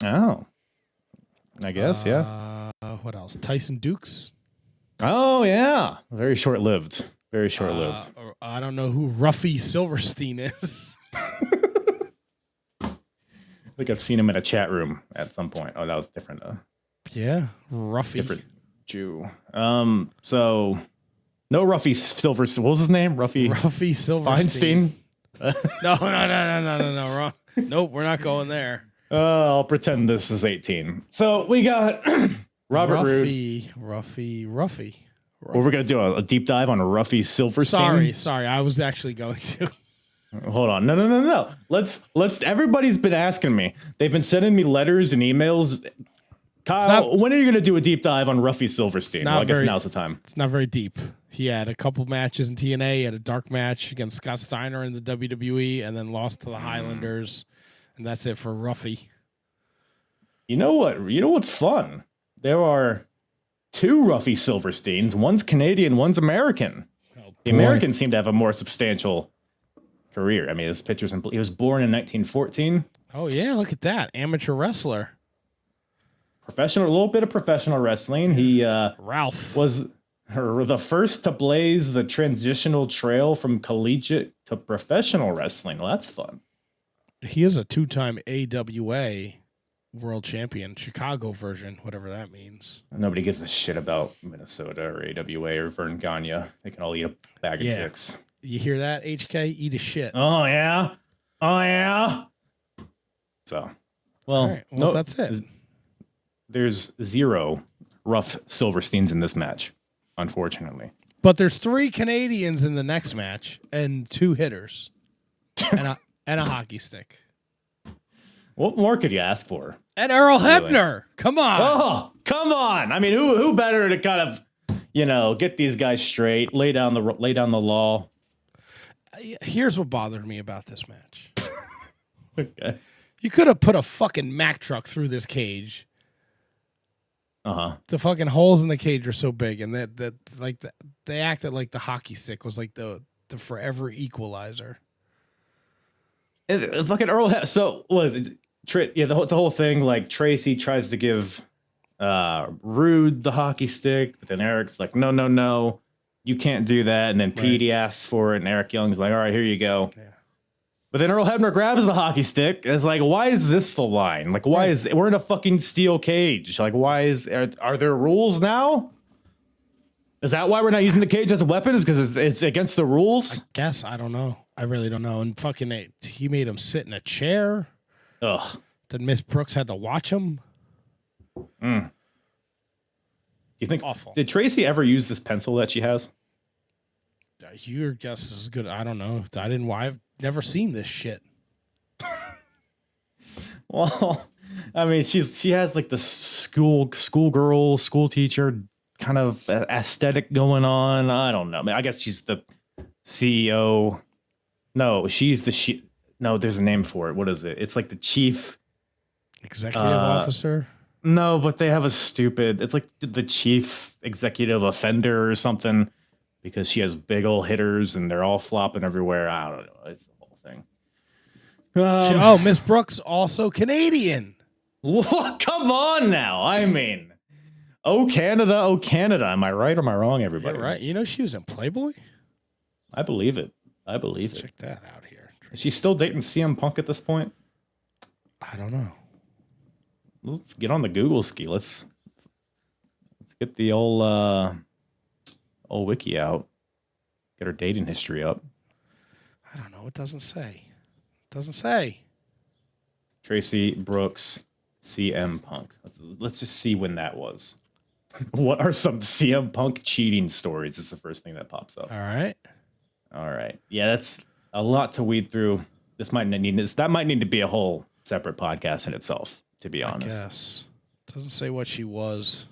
Oh. I guess, yeah. What else? Tyson Dukes. Oh, yeah. Very short-lived. Very short-lived. I don't know who Ruffy Silverstein is. I think I've seen him in a chat room at some point. Oh, that was different. Yeah, Ruffy. Different Jew. So... No Ruffy Silverstein. What was his name? Ruffy Silverstein. Feinstein? No. Wrong. Nope, we're not going there. I'll pretend this is 18. So we got Robert Roode. Ruffy. Well, we're going to do a deep dive on Ruffy Silverstein. Sorry. I was actually going to. Hold on. No. Let's. Everybody's been asking me. They've been sending me letters and emails. Kyle, when are you going to do a deep dive on Ruffy Silverstein? Well, I guess now's the time. It's not very deep. He had a couple matches in TNA. He had a dark match against Scott Steiner in the WWE, and then lost to the Highlanders. And that's it for Ruffy. You know what? You know what's fun? There are two Ruffy Silversteins. One's Canadian, one's American. Oh, the Americans seem to have a more substantial career. I mean, his pictures. He was born in 1914. Oh yeah, look at that amateur wrestler. A little bit of professional wrestling. He Ralph was the first to blaze the transitional trail from collegiate to professional wrestling. Well, that's fun. He is a two-time AWA world champion, Chicago version, whatever that means. Nobody gives a shit about Minnesota or AWA or Vern Gagne. They can all eat a bag of dicks. You hear that, HK? Eat a shit. Oh, yeah? So, well, well that's it. There's zero rough Silversteins in this match, unfortunately. But there's 3 Canadians in the next match and 2 hitters and a hockey stick. What more could you ask for? And Earl Hebner. Come on. Oh, come on. I mean, who better to kind of, get these guys straight, lay down the law. Here's what bothered me about this match. Okay. You could have put a fucking Mack truck through this cage. The fucking holes in the cage are so big, and they acted like the hockey stick was like the forever equalizer. Fucking Earl. So was it? It's a whole thing. Like Tracy tries to give Rude the hockey stick, but then Eric's like, no, you can't do that. And then Petey asks for it, and Eric Young's like, all right, here you go. Yeah. But then Earl Hebner grabs the hockey stick. And it's like, why is this the line? Like, we're in a fucking steel cage. Like, are there rules now? Is that why we're not using the cage as a weapon? Is because it's against the rules? I guess. I don't know. I really don't know. And fucking, he made him sit in a chair. Ugh. Then Miss Brooks had to watch him. you think awful? Did Tracy ever use this pencil that she has? Your guess is good. I don't know. I've never seen this shit. Well, I mean, she has like the schoolgirl, school teacher kind of aesthetic going on. I don't know. I mean, I guess she's the CEO. No, No, there's a name for it. What is it? It's like the chief executive officer. No, but they have it's like the chief executive offender or something, because she has big old hitters and they're all flopping everywhere. I don't know. It's the whole thing. Miss Brooks also Canadian. Come on now. I mean, oh Canada. Am I right or am I wrong, everybody? You're right. You know she was in Playboy? I believe it. Check that out here. Is she still dating CM Punk at this point? I don't know. Let's get on the Google ski. Let's get the old wiki out. Get her dating history up. I don't know. It doesn't say. Tracy Brooks, CM Punk. Let's just see when that was. What are some CM Punk cheating stories? Is the first thing that pops up. All right. Yeah, that's a lot to weed through. That might need to be a whole separate podcast in itself, to be honest. I guess. Doesn't say what she was.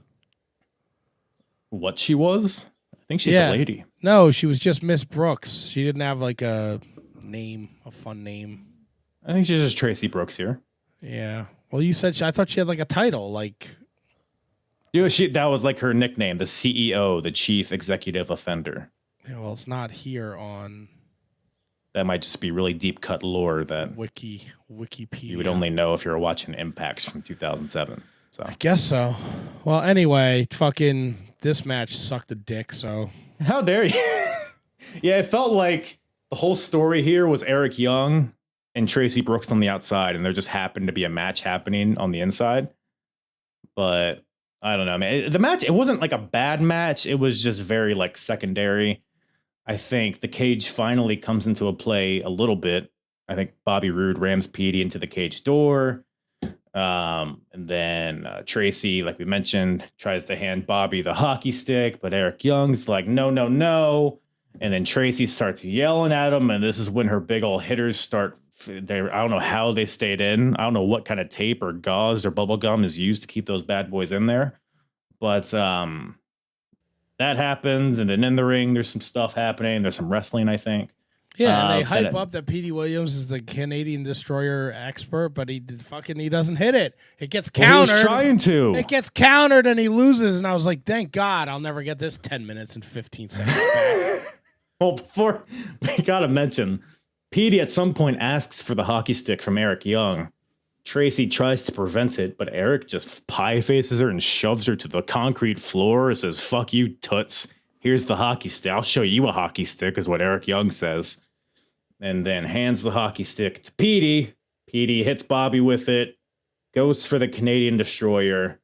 What she was? I think she's a lady. No, she was just Miss Brooks. She didn't have like a fun name. I think she's just Tracy Brooks here. Yeah. Well, you said I thought she had like a title, like. That was like her nickname, the CEO, the chief executive offender. Yeah, well, it's not here on. That might just be really deep cut lore that Wikipedia. You would only know if you were watching Impacts from 2007. So I guess so. Well, anyway, fucking this match sucked a dick. So how dare you? Yeah, it felt like the whole story here was Eric Young and Tracy Brooks on the outside, and there just happened to be a match happening on the inside. But I don't know, man. The match, it wasn't like a bad match. It was just very like secondary. I think the cage finally comes into a play a little bit. I think Bobby Roode rams Petey into the cage door. And then Tracy, like we mentioned, tries to hand Bobby the hockey stick, but Eric Young's like, no, no, no. And then Tracy starts yelling at him, and this is when her big old hitters start. I don't know how they stayed in. I don't know what kind of tape or gauze or bubble gum is used to keep those bad boys in there. But that happens, and then in the ring, there's some stuff happening. There's some wrestling, I think. Yeah, and they hype up that Petey Williams is the Canadian Destroyer expert, but he doesn't hit it. It gets countered. He was trying to. It gets countered, and he loses. And I was like, thank God, I'll never get this 10 minutes and 15 seconds back. Well, before we gotta mention, Petey at some point asks for the hockey stick from Eric Young. Tracy tries to prevent it, but Eric just pie faces her and shoves her to the concrete floor and says, fuck you, toots. Here's the hockey stick. I'll show you a hockey stick, is what Eric Young says. And then hands the hockey stick to Petey. Petey hits Bobby with it, goes for the Canadian Destroyer.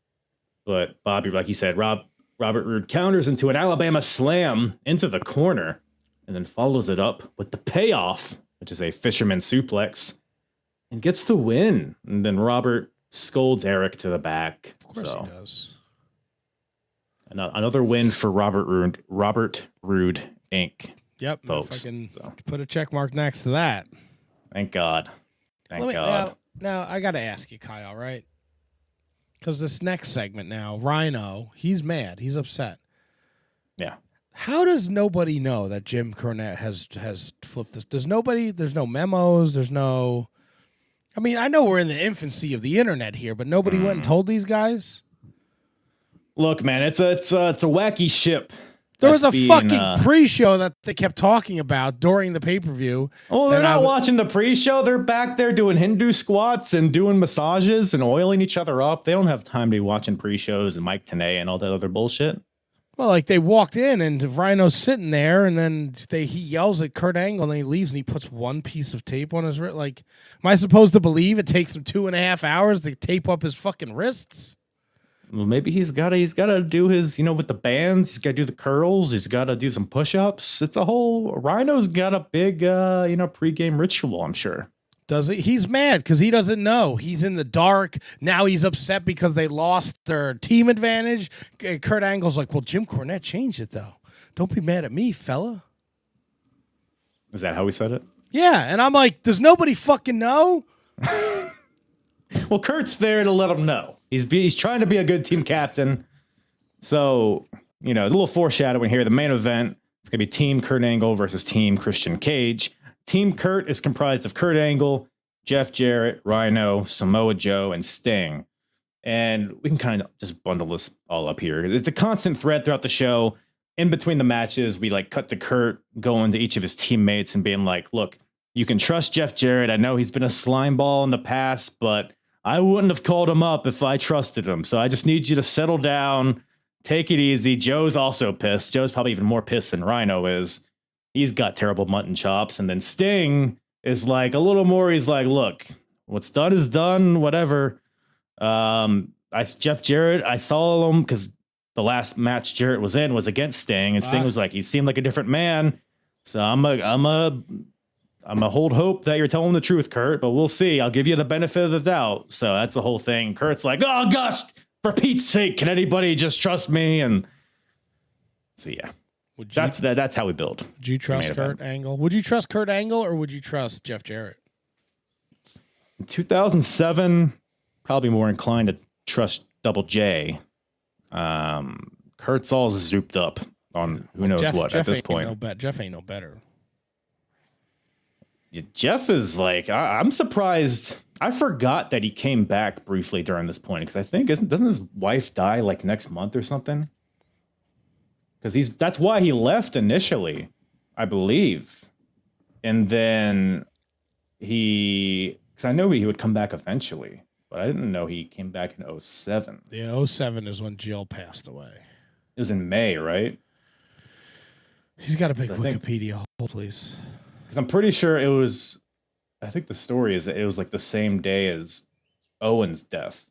But Bobby, like you said, Robert Roode counters into an Alabama slam into the corner and then follows it up with the payoff, which is a fisherman suplex, and gets the win. And then Robert scolds Eric to the back. Of course he does. Another win for Robert Roode, Inc. Yep, folks. Put a check mark next to that. Thank God. Thank God. Now, I got to ask you, Kyle, right? Because this next segment now, Rhino, he's mad. He's upset. Yeah. How does nobody know that Jim Cornette has flipped this? There's no memos. There's no... I mean, I know we're in the infancy of the internet here, but nobody went and told these guys? Look, man, it's a wacky ship. There was a fucking pre-show that they kept talking about during the pay-per-view. Oh, they're not watching the pre-show. They're back there doing Hindu squats and doing massages and oiling each other up. They don't have time to be watching pre-shows and Mike Tenay and all that other bullshit. Well, like they walked in and Rhino's sitting there, and then he yells at Kurt Angle, and then he leaves and he puts one piece of tape on his wrist. Like, am I supposed to believe it takes him 2.5 hours to tape up his fucking wrists? Well, maybe he's got to do his, with the bands. He's got to do the curls. He's got to do some push-ups. It's a whole... Rhino's got a big, pregame ritual, I'm sure. Does he? He's mad because he doesn't know. He's in the dark. Now he's upset because they lost their team advantage. Kurt Angle's like, well, Jim Cornette changed it, though. Don't be mad at me, fella. Is that how he said it? Yeah, and I'm like, does nobody fucking know? Well, Kurt's there to let him know. He's trying to be a good team captain. So, you know, a little foreshadowing here. The main event is going to be Team Kurt Angle versus Team Christian Cage. Team Kurt is comprised of Kurt Angle, Jeff Jarrett, Rhino, Samoa Joe, and Sting. And we can kind of just bundle this all up here. It's a constant thread throughout the show. In between the matches, we like cut to Kurt going to each of his teammates and being like, look, you can trust Jeff Jarrett. I know he's been a slime ball in the past, but I wouldn't have called him up if I trusted him. So I just need you to settle down, take it easy. Joe's also pissed. Joe's probably even more pissed than Rhino is. He's got terrible mutton chops. And then Sting is like a little more. He's like, look, what's done is done, whatever. Jeff Jarrett, I saw him because the last match Jarrett was in was against Sting, and Sting was like, he seemed like a different man. So I'm a hold hope that you're telling the truth, Kurt, but we'll see. I'll give you the benefit of the doubt. So that's the whole thing. Kurt's like, oh gosh, for Pete's sake, can anybody just trust me? And so yeah, that's how we build. Would you trust Kurt Angle? Would you trust Kurt Angle or would you trust Jeff Jarrett? In 2007, probably more inclined to trust Double J. Kurt's all zooped up on who knows Jeff, what Jeff at this ain't point. Jeff ain't no better. Jeff is like, I'm surprised. I forgot that he came back briefly during this point because I think doesn't his wife die like next month or something? Because that's why he left initially, I believe, and then because I know he would come back eventually, but I didn't know he came back in 07. Yeah, 07 is when Jill passed away. It was in May, right? He's got a big Wikipedia hole, please. Because I'm pretty sure it was, I think the story is that it was like the same day as Owen's death.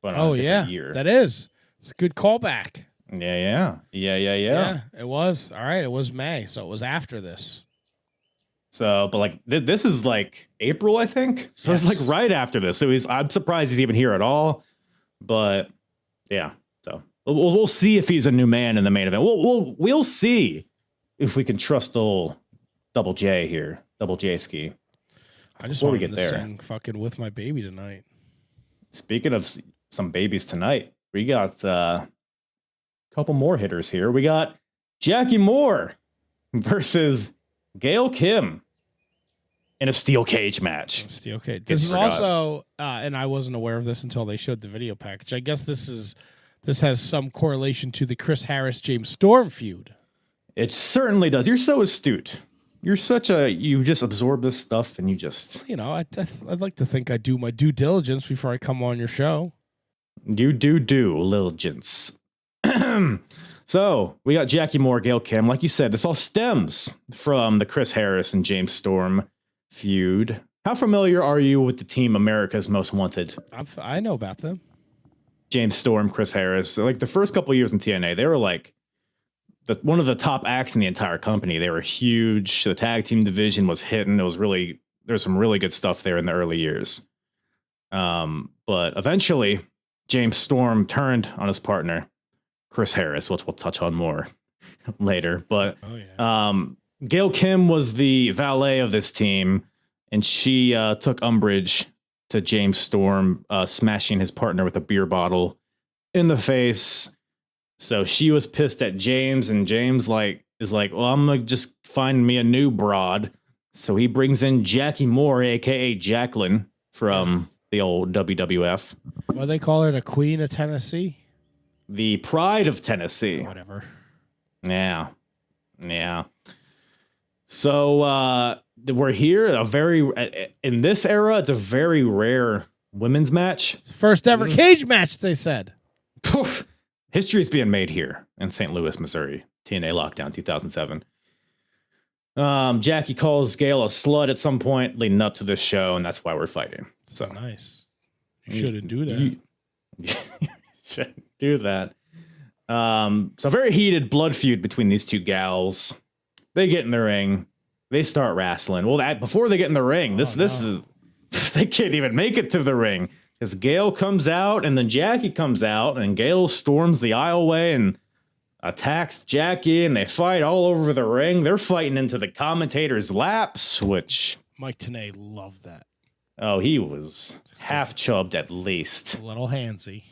But on a different year. That is. It's a good callback. Yeah. Yeah, it was. All right, it was May, so it was after this. So, but like, this is like April, I think. So It's like right after this. So I'm surprised he's even here at all. But yeah, so we'll see if he's a new man in the main event. We'll see if we can trust old Double J here, Double J ski. I just want to sing fucking With My Baby tonight. Speaking of some babies tonight, we got a couple more hitters here. We got Jackie Moore versus Gail Kim in a steel cage match. Steel cage. This is also, and I wasn't aware of this until they showed the video package. I guess this has some correlation to the Chris Harris James Storm feud. It certainly does. You're so astute. You just absorb this stuff and you just... You know, I'd like to think I do my due diligence before I come on your show. You do diligence. So, we got Jackie Moore, Gail Kim. Like you said, this all stems from the Chris Harris and James Storm feud. How familiar are you with the team America's Most Wanted? I know about them. James Storm, Chris Harris. Like the first couple of years in TNA, they were like one of the top acts in the entire company. They were huge. The tag team division was hitting. There's some really good stuff there in the early years. But eventually, James Storm turned on his partner, Chris Harris, which we'll touch on more later. But Gail Kim was the valet of this team, and she took umbrage to James Storm smashing his partner with a beer bottle in the face. So she was pissed at James, and James is like, well, I'm gonna just find me a new broad. So he brings in Jackie Moore, aka Jacqueline, from the old WWF. What do they call her? The Queen of Tennessee? The Pride of Tennessee. Whatever. Yeah. So we're here. In this era, it's a very rare women's match. First ever cage match, they said. Poof. History is being made here in St. Louis, Missouri. TNA lockdown 2007. Jackie calls Gail a slut at some point leading up to this show, and that's why we're fighting. So nice. You shouldn't do that. You shouldn't do that. So very heated blood feud between these two gals. They get in the ring. They start wrestling. Well, before they get in the ring, this is they can't even make it to the ring. Because Gail comes out, and then Jackie comes out, and Gail storms the aisleway and attacks Jackie, and they fight all over the ring. They're fighting into the commentator's laps, which... Mike Tenay loved that. Oh, he was half-chubbed at least. A little handsy.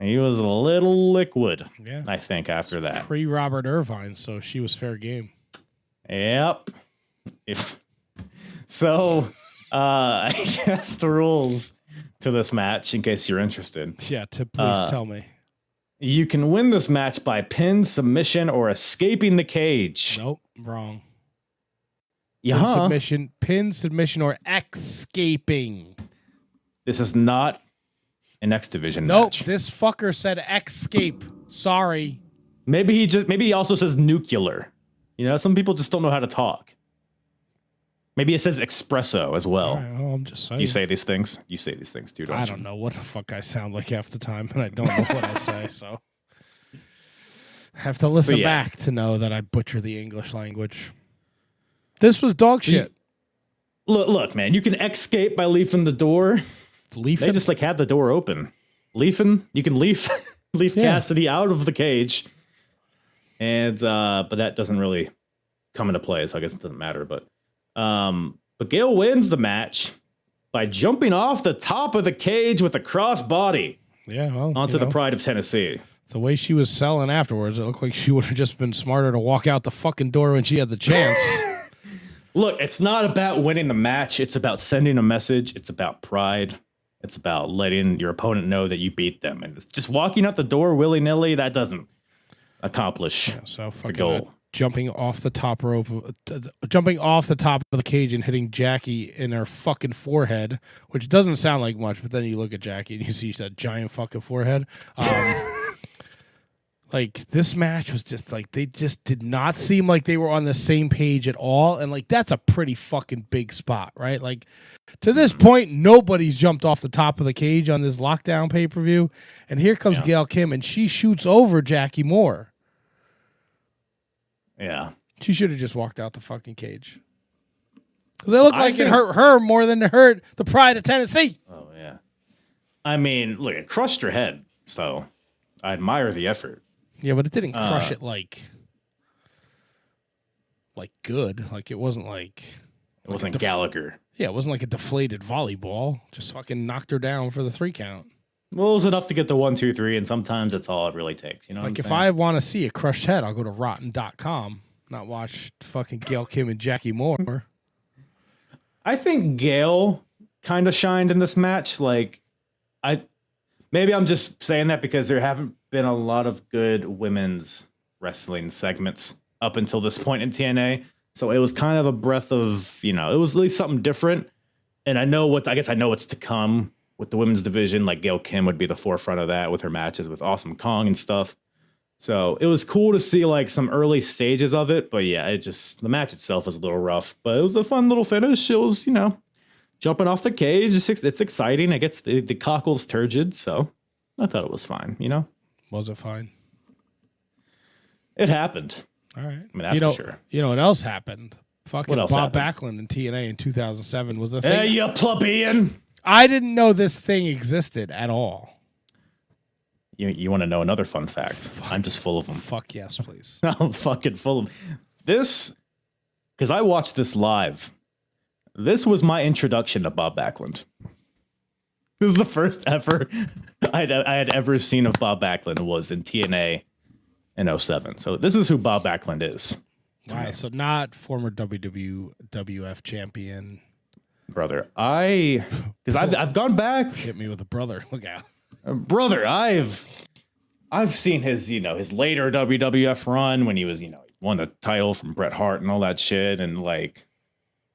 He was a little liquid, yeah. I think, after that. Pre-Robert Irvine, so she was fair game. Yep. So, I guess the rules to this match, in case you're interested. Yeah, please tell me. You can win this match by pin, submission, or escaping the cage. Nope, wrong. Yeah. Pin, submission, or escaping. This is not an X Division match. Nope, this fucker said escape. Sorry. Maybe he also says nuclear. You know, some people just don't know how to talk. Maybe it says espresso as well. Right, well, I'm just saying. Do you say these things? You say these things too, don't you? I don't know what the fuck I sound like half the time, and I don't know what I say, so I have to listen back to know that I butcher the English language. This was dog shit. Look, man, you can escape by leafing the door. They just like had the door open. Leafing, you can leaf Cassidy out of the cage, and but that doesn't really come into play, so I guess it doesn't matter. But Gail wins the match by jumping off the top of the cage with a crossbody. Yeah, well, onto the Pride of Tennessee. The way she was selling afterwards, it looked like she would have just been smarter to walk out the fucking door when she had the chance. Look, it's not about winning the match. It's about sending a message. It's about pride. It's about letting your opponent know that you beat them. And it's just walking out the door willy-nilly, that doesn't accomplish the goal. Jumping off the top rope, jumping off the top of the cage and hitting Jackie in her fucking forehead, which doesn't sound like much, but then you look at Jackie and you see that giant fucking forehead. Like, this match was just like, they just did not seem like they were on the same page at all. And like, that's a pretty fucking big spot, right? Like, to this point, nobody's jumped off the top of the cage on this lockdown pay-per-view. And here comes Gail Kim, and she shoots over Jackie Moore. Yeah. She should have just walked out the fucking cage. Because it looked like it hurt her more than it hurt the Pride of Tennessee. Oh, yeah. I mean, look, it crushed her head, so I admire the effort. Yeah, but it didn't crush it like good. Like, it wasn't like... It wasn't Gallagher. Yeah, it wasn't like a deflated volleyball. Just fucking knocked her down for the 3 count. Well, it was enough to get the 1, 2, 3, and sometimes that's all it really takes. You know what I'm saying? If I want to see a crushed head, I'll go to rotten.com, not watch fucking Gail Kim and Jackie Moore. I think Gail kind of shined in this match. Like, maybe I'm just saying that because there haven't been a lot of good women's wrestling segments up until this point in TNA. So it was kind of a breath of, it was at least something different. And I guess I know what's to come with the women's division. Like, Gail Kim would be the forefront of that with her matches with Awesome Kong and stuff. So it was cool to see like some early stages of it. But yeah, the match itself was a little rough, but it was a fun little finish. It was, jumping off the cage. It's exciting. It gets the cockles turgid. So I thought it was fine, Was it fine? It happened. All right. I mean, that's for sure. You know what else happened? Fucking else Bob happened? Backlund in TNA in 2007 was the thing. Hey, you plebeian. I didn't know this thing existed at all. You want to know another fun fact? I'm just full of them. Fuck yes, please. I'm fucking full of this, because I watched this live. This was my introduction to Bob Backlund. This is the first ever I had ever seen of Bob Backlund was in TNA in 07. So this is who Bob Backlund is. Wow, so not former WWF champion. Brother, because I've gone back. Hit me with a brother. Look out. Brother, I've seen his, his later WWF run when he was, won the title from Bret Hart and all that shit. And like,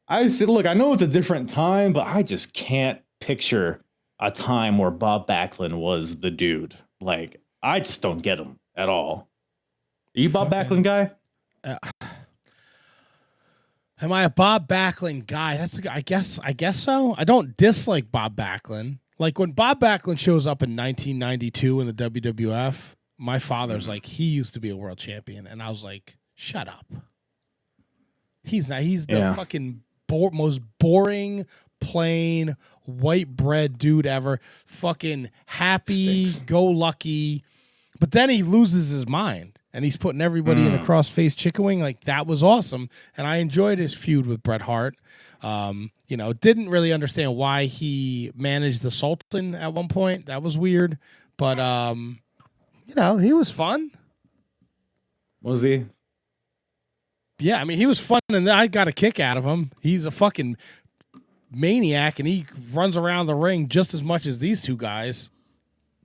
I said, look, I know it's a different time, but I just can't picture a time where Bob Backlund was the dude. Like, I just don't get him at all. Are you Bob Backlund guy? Am I a Bob Backlund guy? I guess so. I don't dislike Bob Backlund. Like, when Bob Backlund shows up in 1992 in the WWF, my father's like, he used to be a world champion. And I was like, shut up. He's not. He's the fucking most boring, plain, white bread dude ever. Fucking happy, go lucky. But then he loses his mind and he's putting everybody in a cross-faced chicken wing. Like, that was awesome. And I enjoyed his feud with Bret Hart. Didn't really understand why he managed the Sultan at one point. That was weird. But, he was fun. Was he? Yeah, I mean, he was fun, and I got a kick out of him. He's a fucking maniac, and he runs around the ring just as much as these two guys.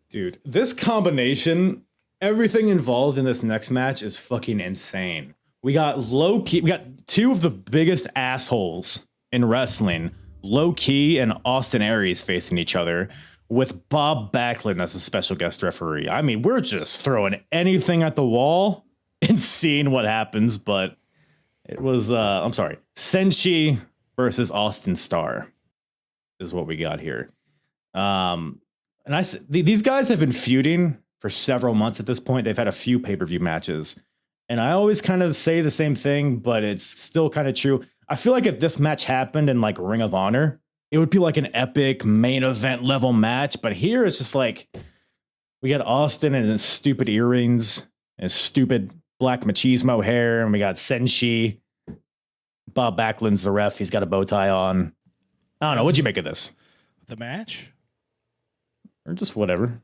Dude, this combination, everything involved in this next match is fucking insane. We got Low-Ki, we got two of the biggest assholes in wrestling, Low-Ki and Austin Aries facing each other, with Bob Backlund as a special guest referee. I mean, we're just throwing anything at the wall and seeing what happens, but it was, Senshi versus Austin Starr is what we got here. These guys have been feuding for several months at this point. They've had a few pay-per-view matches. And I always kind of say the same thing, but it's still kind of true. I feel like if this match happened in like Ring of Honor, it would be like an epic main event level match. But here it's just like, we got Austin and his stupid earrings, his stupid Black Machismo hair, and we got Senshi. Bob Backlund's the ref. He's got a bow tie on. I don't know. What'd you make of this? The match? Or just whatever,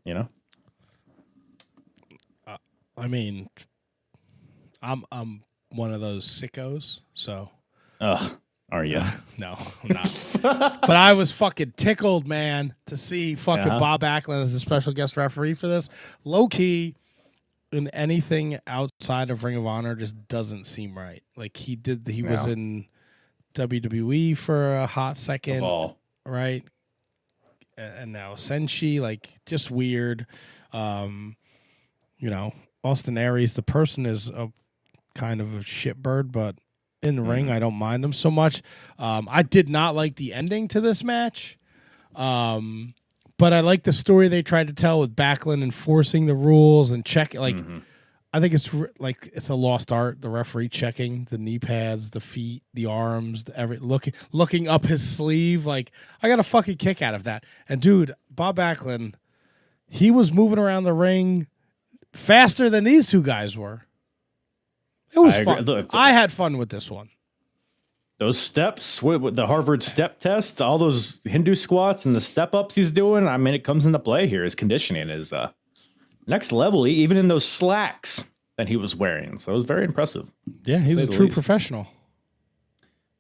I mean, I'm one of those sickos, so. Ugh, are you? No, I'm not. But I was fucking tickled, man, to see fucking Bob Backlund as the special guest referee for this. Low-Ki in anything outside of Ring of Honor just doesn't seem right. Like, he was in WWE for a hot second, right? And now Senshi, like, just weird. Austin Aries, the person, is a kind of a shitbird, but in the ring, I don't mind him so much. I did not like the ending to this match. But I like the story they tried to tell with Backlund enforcing the rules and check. Like, I think it's a lost art. The referee checking the knee pads, the feet, the arms, looking up his sleeve. Like, I got a fucking kick out of that. And dude, Bob Backlund, he was moving around the ring faster than these two guys were. It was fun. Look, I had fun with this one. Those steps, with the Harvard step test, all those Hindu squats and the step ups he's doing, I mean, it comes into play here. His conditioning is next level, even in those slacks that he was wearing. So it was very impressive. Yeah, he's a true professional.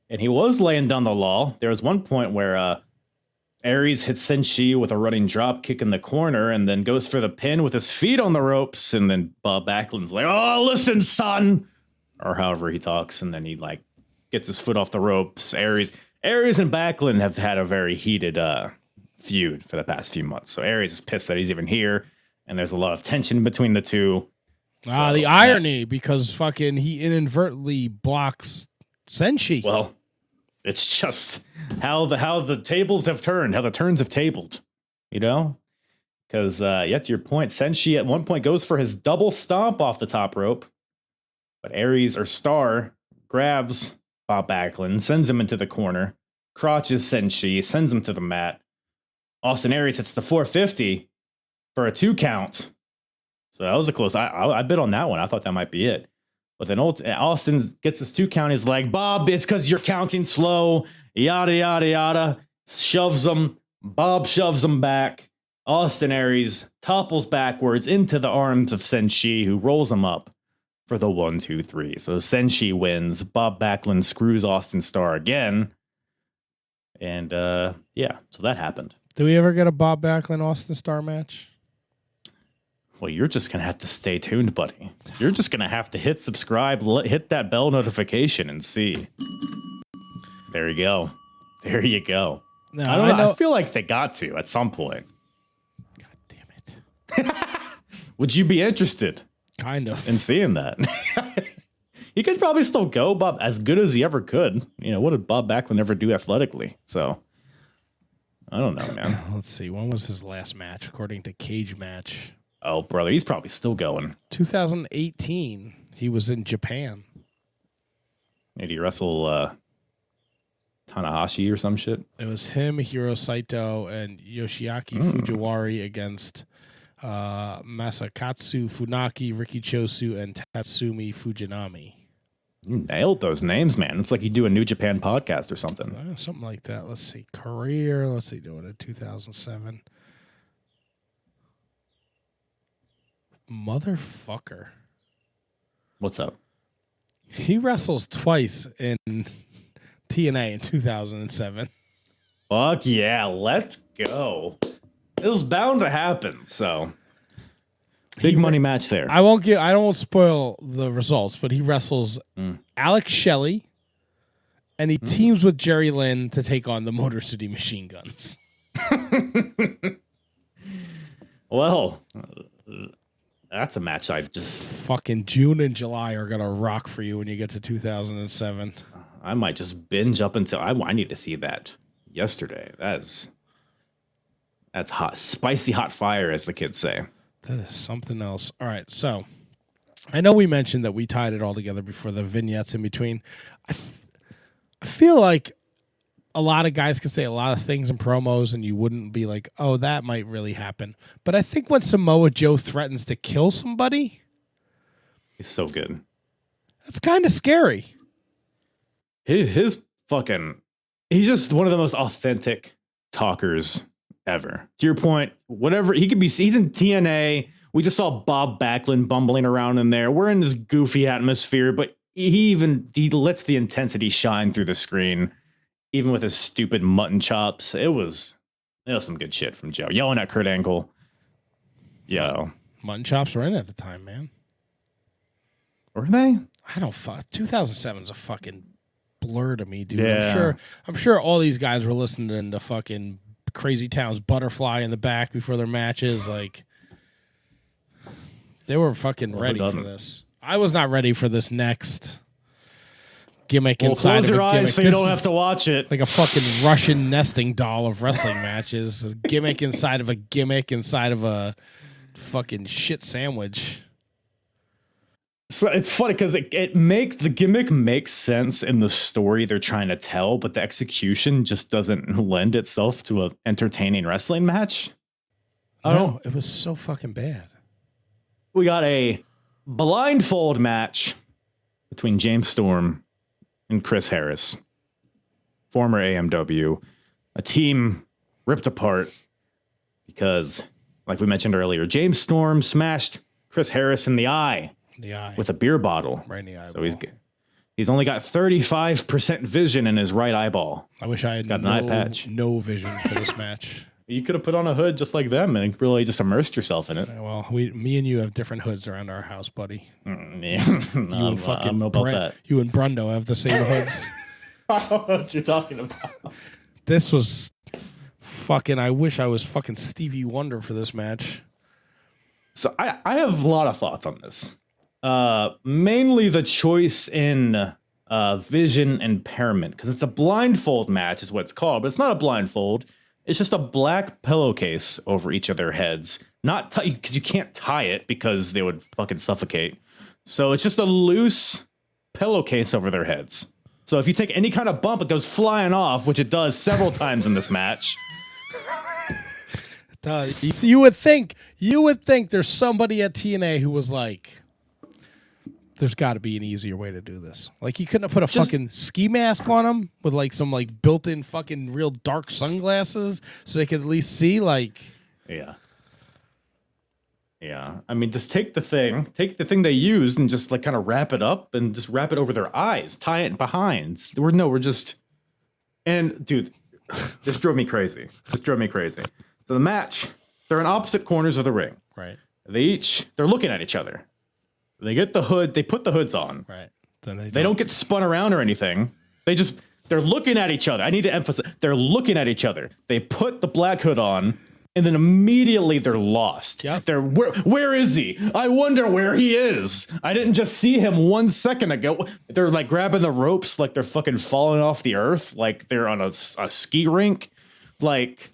And he was laying down the law. There was one point where Aries hits Senshi with a running drop kick in the corner and then goes for the pin with his feet on the ropes. And then Bob Backlund's like, "Oh, listen, son," or however he talks. And then he gets his foot off the ropes. Aries and Backlund have had a very heated feud for the past few months. So Aries is pissed that he's even here, and there's a lot of tension between the two. The irony, because fucking he inadvertently blocks Senshi. Well, it's just how the tables have turned, how the turns have tabled, Because, to your point, Senshi at one point goes for his double stomp off the top rope, but Aries or Star grabs Bob Backlund, sends him into the corner, crotches Senshi, sends him to the mat. Austin Aries hits the 450 for a 2 count. So that was a close. I bid on that one. I thought that might be it. But then Austin gets his 2 count. He's like, "Bob, it's because you're counting slow." Yada, yada, yada. Shoves him. Bob shoves him back. Austin Aries topples backwards into the arms of Senshi, who rolls him up for the 1, 2, 3. So Senshi wins. Bob Backlund screws Austin Starr again. And so that happened. Do we ever get a Bob Backlund Austin Starr match? Well, you're just going to have to stay tuned, buddy. You're just going to have to hit subscribe, hit that bell notification, and see. There you go. There you go. No, I don't know. I feel like they got to at some point. God damn it. Would you be interested? Kind of. In seeing that? He could probably still go, Bob, as good as he ever could. What did Bob Backlund ever do athletically? So, I don't know, man. Let's see. When was his last match, according to Cage Match? Oh, brother, he's probably still going. 2018. He was in Japan. Did he wrestle Tanahashi or some shit. It was him, Hiro Saito, and Yoshiaki Fujiwara against Masakatsu Funaki, Riki Chosu, and Tatsumi Fujinami. You nailed those names, man. It's like you do a New Japan podcast or something. Something like that. Let's see. Career. Let's see. Doing it 2007. Motherfucker. What's up? He wrestles twice in TNA in 2007. Fuck yeah, let's go. It was bound to happen, so big money match there. I won't spoil the results, but he wrestles Alex Shelley and he teams with Jerry Lynn to take on the Motor City Machine Guns. Well, that's a match I just fucking June and July are gonna rock for you when you get to 2007. I might just binge up until I need to see that yesterday. That's hot, spicy hot fire, as the kids say. That is something else. All right, so I know we mentioned that we tied it all together before the vignettes in between. I feel like a lot of guys can say a lot of things in promos and you wouldn't be like, oh, that might really happen. But I think when Samoa Joe threatens to kill somebody, he's so good. That's kind of scary. He's just one of the most authentic talkers ever. To your point, whatever, he's in TNA. We just saw Bob Backlund bumbling around in there. We're in this goofy atmosphere, but he lets the intensity shine through the screen. Even with his stupid mutton chops, it was some good shit from Joe. Yelling at Kurt Angle. Yo. Mutton chops were in at the time, man. Were they? I don't fuck. 2007 is a fucking blur to me, dude. Yeah. I'm sure all these guys were listening to fucking Crazy Town's Butterfly in the back before their matches. Like, they were fucking ready for this. I was not ready for this next gimmick inside close of your a gimmick. eyes so you don't have to watch it. Like a fucking Russian nesting doll of wrestling matches. A gimmick inside of a gimmick inside of a fucking shit sandwich. So it's funny because it makes the gimmick makes sense in the story they're trying to tell, but the execution just doesn't lend itself to an entertaining wrestling match. No, it was so fucking bad. We got a blindfold match between James Storm and Chris Harris, former AMW, a team ripped apart because, like we mentioned earlier, James Storm smashed Chris Harris in the eye with a beer bottle. Right in the eyeball. So he's only got 35% vision in his right eyeball. I wish I had got an eye patch. No vision for this match. You could have put on a hood just like them and really just immersed yourself in it. Well, me and you have different hoods around our house, buddy. Yeah. You and fucking I don't know about that. You and Brundo have the same hoods. I don't know what you're talking about. This was fucking. I wish I was fucking Stevie Wonder for this match. So I have a lot of thoughts on this. Mainly the choice in vision impairment, because it's a blindfold match, is what it's called, but it's not a blindfold. It's just a black pillowcase over each of their heads. Not because you can't tie it because they would fucking suffocate. So it's just a loose pillowcase over their heads. So if you take any kind of bump, it goes flying off, which it does several times in this match. It does. You would think there's somebody at TNA who was like, there's got to be an easier way to do this. Like, you couldn't have put a fucking ski mask on them with like some like built-in fucking real dark sunglasses so they could at least see. Like, yeah. I mean, just take the thing they used and just like kind of wrap it up and just wrap it over their eyes, tie it behind. And dude, this drove me crazy. So the match, they're in opposite corners of the ring. Right. They're looking at each other. They get the hood. They put the hoods on. Right. Then they don't get spun around or anything. They're looking at each other. I need to emphasize, they're looking at each other. They put the black hood on, and then immediately they're lost. Yep. Where is he? I wonder where he is. I didn't just see him 1 second ago. They're like grabbing the ropes like they're fucking falling off the earth, like they're on a ski rink. Like,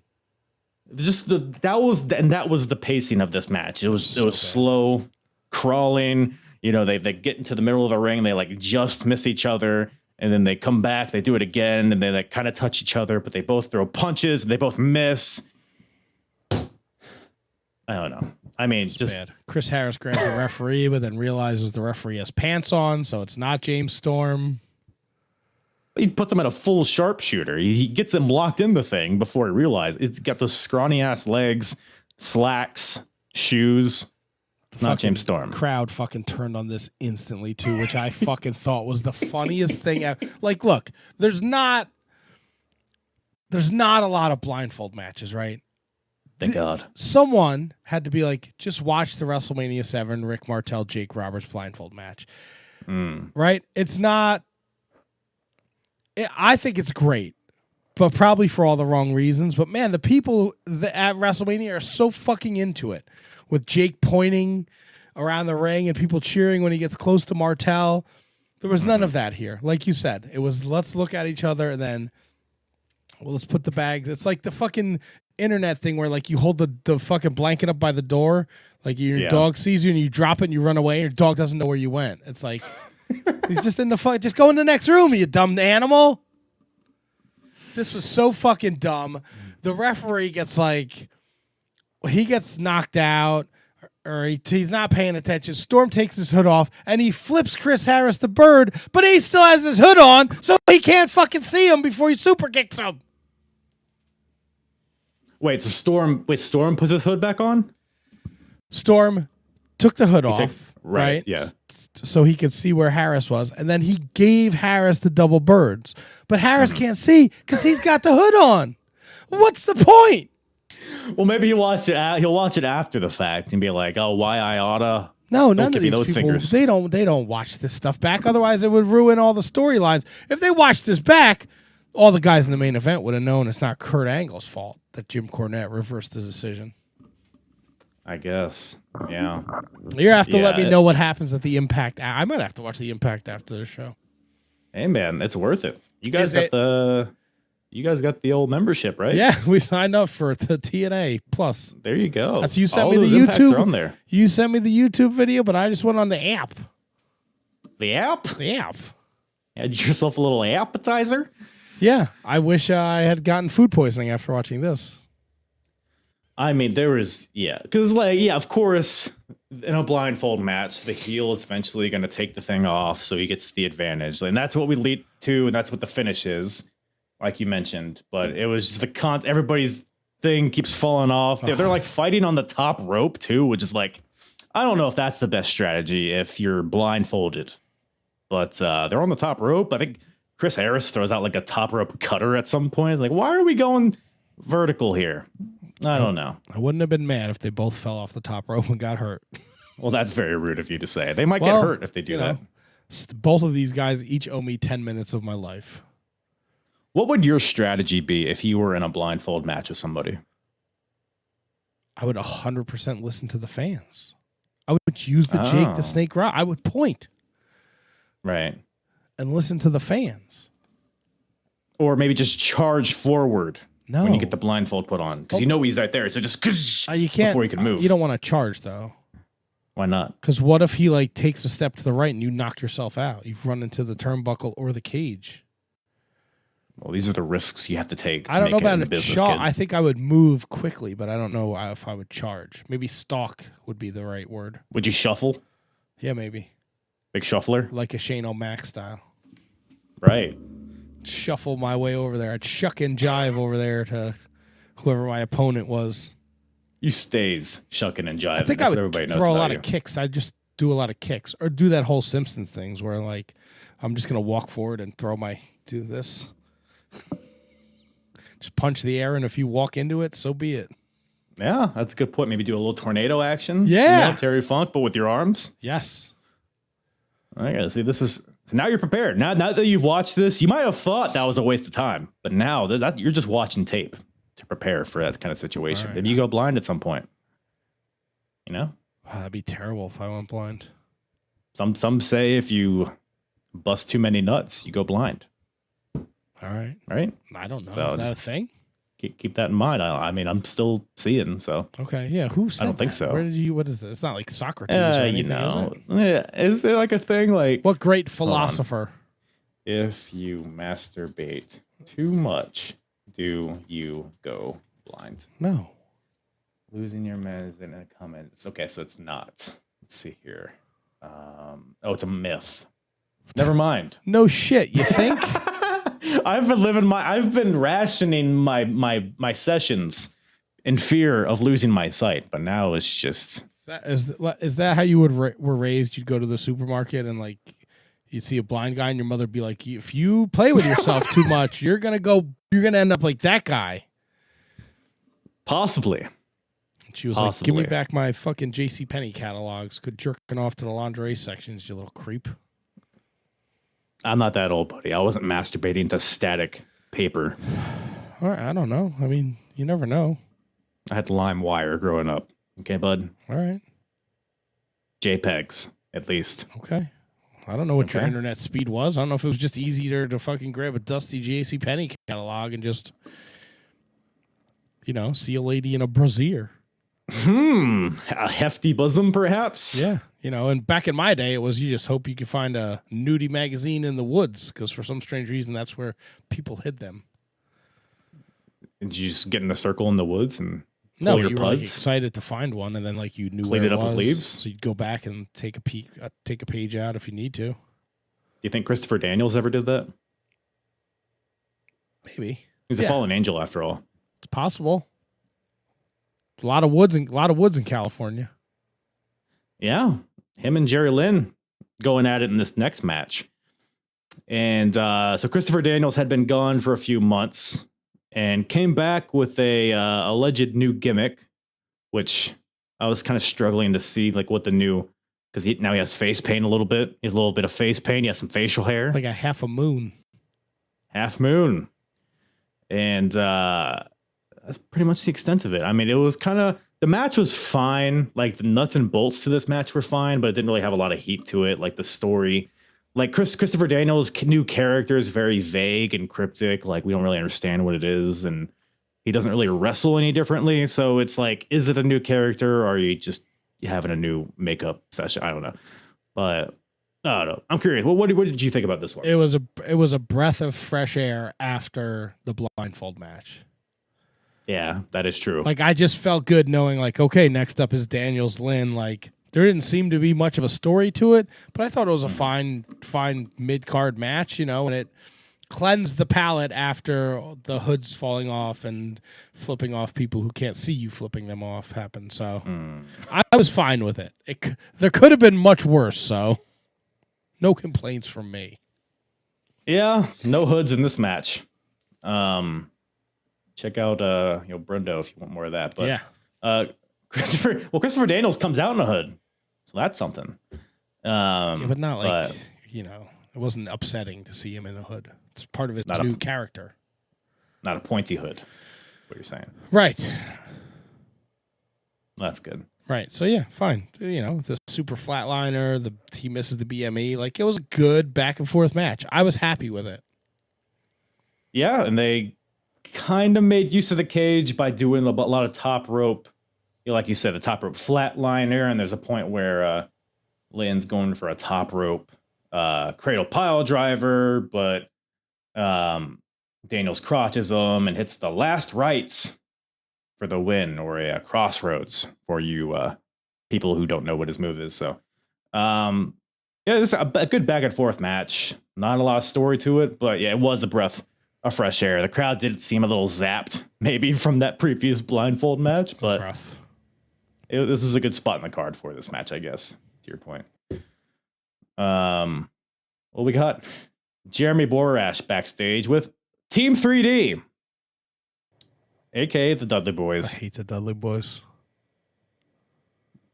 that was the pacing of this match. It was slow crawling. You know, they get into the middle of the ring, they like just miss each other, And then they come back, they do it again, and they like kind of touch each other, but they both throw punches, and they both miss. I don't know. I mean, it's just bad. Chris Harris grabs the referee, but then realizes the referee has pants on, so it's not James Storm. He puts him at a full sharpshooter. He gets him locked in the thing before he realizes it's got those scrawny ass legs, slacks, shoes. Not James Storm. Crowd fucking turned on this instantly too, which I fucking thought was the funniest thing ever. Like, look, there's not a lot of blindfold matches, right? Thank God. Someone had to be like, just watch the WrestleMania 7 Rick Martel, Jake Roberts blindfold match. Right? It's not... I think it's great, but probably for all the wrong reasons. But man, the people at WrestleMania are so fucking into it, with Jake pointing around the ring and people cheering when he gets close to Martel. There was none of that here. Like you said, it was let's look at each other and then, well, let's put the bags. It's like the fucking internet thing where like you hold the fucking blanket up by the door, like your dog sees you and you drop it and you run away and your dog doesn't know where you went. It's like, he's just in the just go in the next room, you dumb animal. This was so fucking dumb. The referee gets like, he gets knocked out or he's not paying attention. Storm takes his hood off and he flips Chris Harris the bird, but he still has his hood on so he can't fucking see him before he super kicks him. Wait, so Storm puts his hood back on? Storm took the hood off, right? Yeah. So he could see where Harris was, and then he gave Harris the double birds. But Harris can't see because he's got the hood on. What's the point? Well, maybe he'll watch it after the fact and be like, "Oh, why I oughta." No, none of these those people. fingers. They don't watch this stuff back. Otherwise, it would ruin all the storylines. If they watched this back, all the guys in the main event would have known it's not Kurt Angle's fault that Jim Cornette reversed his decision. I guess. Yeah. You have to let me know what happens at the Impact. I might have to watch the Impact after the show. Hey man, it's worth it. You guys got the old membership, right? Yeah, we signed up for the TNA Plus. There you go. That's you sent All me those the impacts YouTube. are on there. You sent me the YouTube video, but I just went on the app. The app? The app. Had yourself a little appetizer? Yeah, I wish I had gotten food poisoning after watching this. I mean, there was, because of course, in a blindfold match, the heel is eventually going to take the thing off, so he gets the advantage, and that's what we lead to, and that's what the finish is, like you mentioned. But it was just everybody's thing keeps falling off. They're like fighting on the top rope too, which is like, I don't know if that's the best strategy if you're blindfolded, but they're on the top rope. I think Chris Harris throws out like a top rope cutter at some point. It's like, why are we going vertical here? I don't know. I wouldn't have been mad if they both fell off the top rope and got hurt. Well, that's very rude of you to say. They might get hurt if they do that. Both of these guys each owe me 10 minutes of my life. What would your strategy be if you were in a blindfold match with somebody? I would 100% listen to the fans. I would use the Jake the Snake route. I would point. Right. And listen to the fans. Or maybe just charge forward. No. When you get the blindfold put on. Because you know he's right there. So just you can't, before he can move. You don't want to charge, though. Why not? Because what if he like takes a step to the right and you knock yourself out? You've run into the turnbuckle or the cage. Well, these are the risks you have to take to I don't know about a a business charge. kid. I think I would move quickly, but I don't know if I would charge. Maybe stalk would be the right word. Would you shuffle? Yeah, maybe. Big shuffler? Like a Shane O'Mac style. Right. Shuffle my way over there. I'd shuck and jive over there to whoever my opponent was. You stays shucking and jiving. I think That's I what would everybody knows throw a about lot you. of kicks. I'd just do a lot of kicks. Or do that whole Simpsons things where like I'm just going to walk forward and do this. Just punch the air, and if you walk into it, so be it. Yeah, that's a good point. Maybe do a little tornado action. Yeah. Terry Funk, but with your arms. Yes. I gotta see. So now you're prepared. Now that you've watched this, you might have thought that was a waste of time, but now that you're just watching tape to prepare for that kind of situation. Right. Maybe you go blind at some point. You know, That'd be terrible if I went blind. Some say if you bust too many nuts, you go blind. All right. Right? I don't know. So is that a thing? Keep that in mind. I mean, I'm still seeing. So okay. Yeah. Who said I don't think that? so. Where did you? What is this? It's not like Socrates or anything, you know, is it? is it like a thing? Like What great philosopher? If you masturbate too much, do you go blind? No. Losing your meds in a comment. Okay, so it's not. Let's see here. It's a myth. Never mind. No shit. You think? I've been rationing my sessions in fear of losing my sight, but now it's just. Is that how you were raised? You'd go to the supermarket and like you'd see a blind guy, and your mother would be like, "If you play with yourself too much, you're gonna end up like that guy." Possibly. And she was like, "Give me back my fucking JCPenney catalogs. Good jerking off to the lingerie sections, you little creep." I'm not that old, buddy. I wasn't masturbating to static paper. All right, I don't know. I mean, you never know. I had LimeWire growing up. Okay, bud. All right. JPEGs, at least. Okay. I don't know what your internet speed was. I don't know if it was just easier to fucking grab a dusty JCPenney catalog and just, see a lady in a brassiere. A hefty bosom, perhaps? Yeah. And back in my day, it was you just hope you could find a nudie magazine in the woods because for some strange reason, that's where people hid them. Did you just get in a circle in the woods and no, pull your you puds? were like, excited to find one, and then like you knew clean where it up was, with leaves. So you'd go back and take a peek, take a page out if you need to. Do you think Christopher Daniels ever did that? Maybe he's a fallen angel after all. It's possible. A lot of woods in California. Yeah, him and Jerry Lynn going at it in this next match, and so Christopher Daniels had been gone for a few months. And came back with a alleged new gimmick, which I was kind of struggling to see, like what the new, because now he has face paint a little bit. He has a little bit of face paint. He has some facial hair, like a half moon. And that's pretty much the extent of it. I mean, it was the match was fine. Like the nuts and bolts to this match were fine, but it didn't really have a lot of heat to it. Like the story. Like Christopher Daniels' new character is very vague and cryptic. Like we don't really understand what it is, and he doesn't really wrestle any differently. So it's like, is it a new character, or are you just having a new makeup session? I don't know, but I don't know. I'm curious. What did you think about this one? It was a breath of fresh air after the blindfold match. Yeah, that is true. Like I just felt good knowing, like, okay, next up is Daniels Lynn. Like there didn't seem to be much of a story to it, but I thought it was a fine mid-card match, and it cleansed the palate after the hoods falling off and flipping off people who can't see you flipping them off happened. So I was fine with it. There could have been much worse, so no complaints from me. Yeah, no hoods in this match. Check out Brundo if you want more of that. But yeah. Christopher Daniels comes out in a hood, so that's something. But not like it wasn't upsetting to see him in the hood. It's part of his new character. Not a pointy hood. What you're saying, right? That's good. Right. So yeah, fine. The super flatliner. He misses the BME. Like it was a good back and forth match. I was happy with it. Yeah, and they kind of made use of the cage by doing a lot of top rope. Like you said, a top rope flatliner, and there's a point where Lynn's going for a top rope cradle pile driver, but Daniels crotches him and hits the last rights for the win, or a crossroads for you people who don't know what his move is. So, this is a good back and forth match. Not a lot of story to it, but yeah, it was a breath of fresh air. The crowd did seem a little zapped, maybe from that previous blindfold match, but rough. This was a good spot in the card for this match, I guess, to your point. Well, we got Jeremy Borash backstage with Team 3D, a.k.a. the Dudley Boys. I hate the Dudley Boys.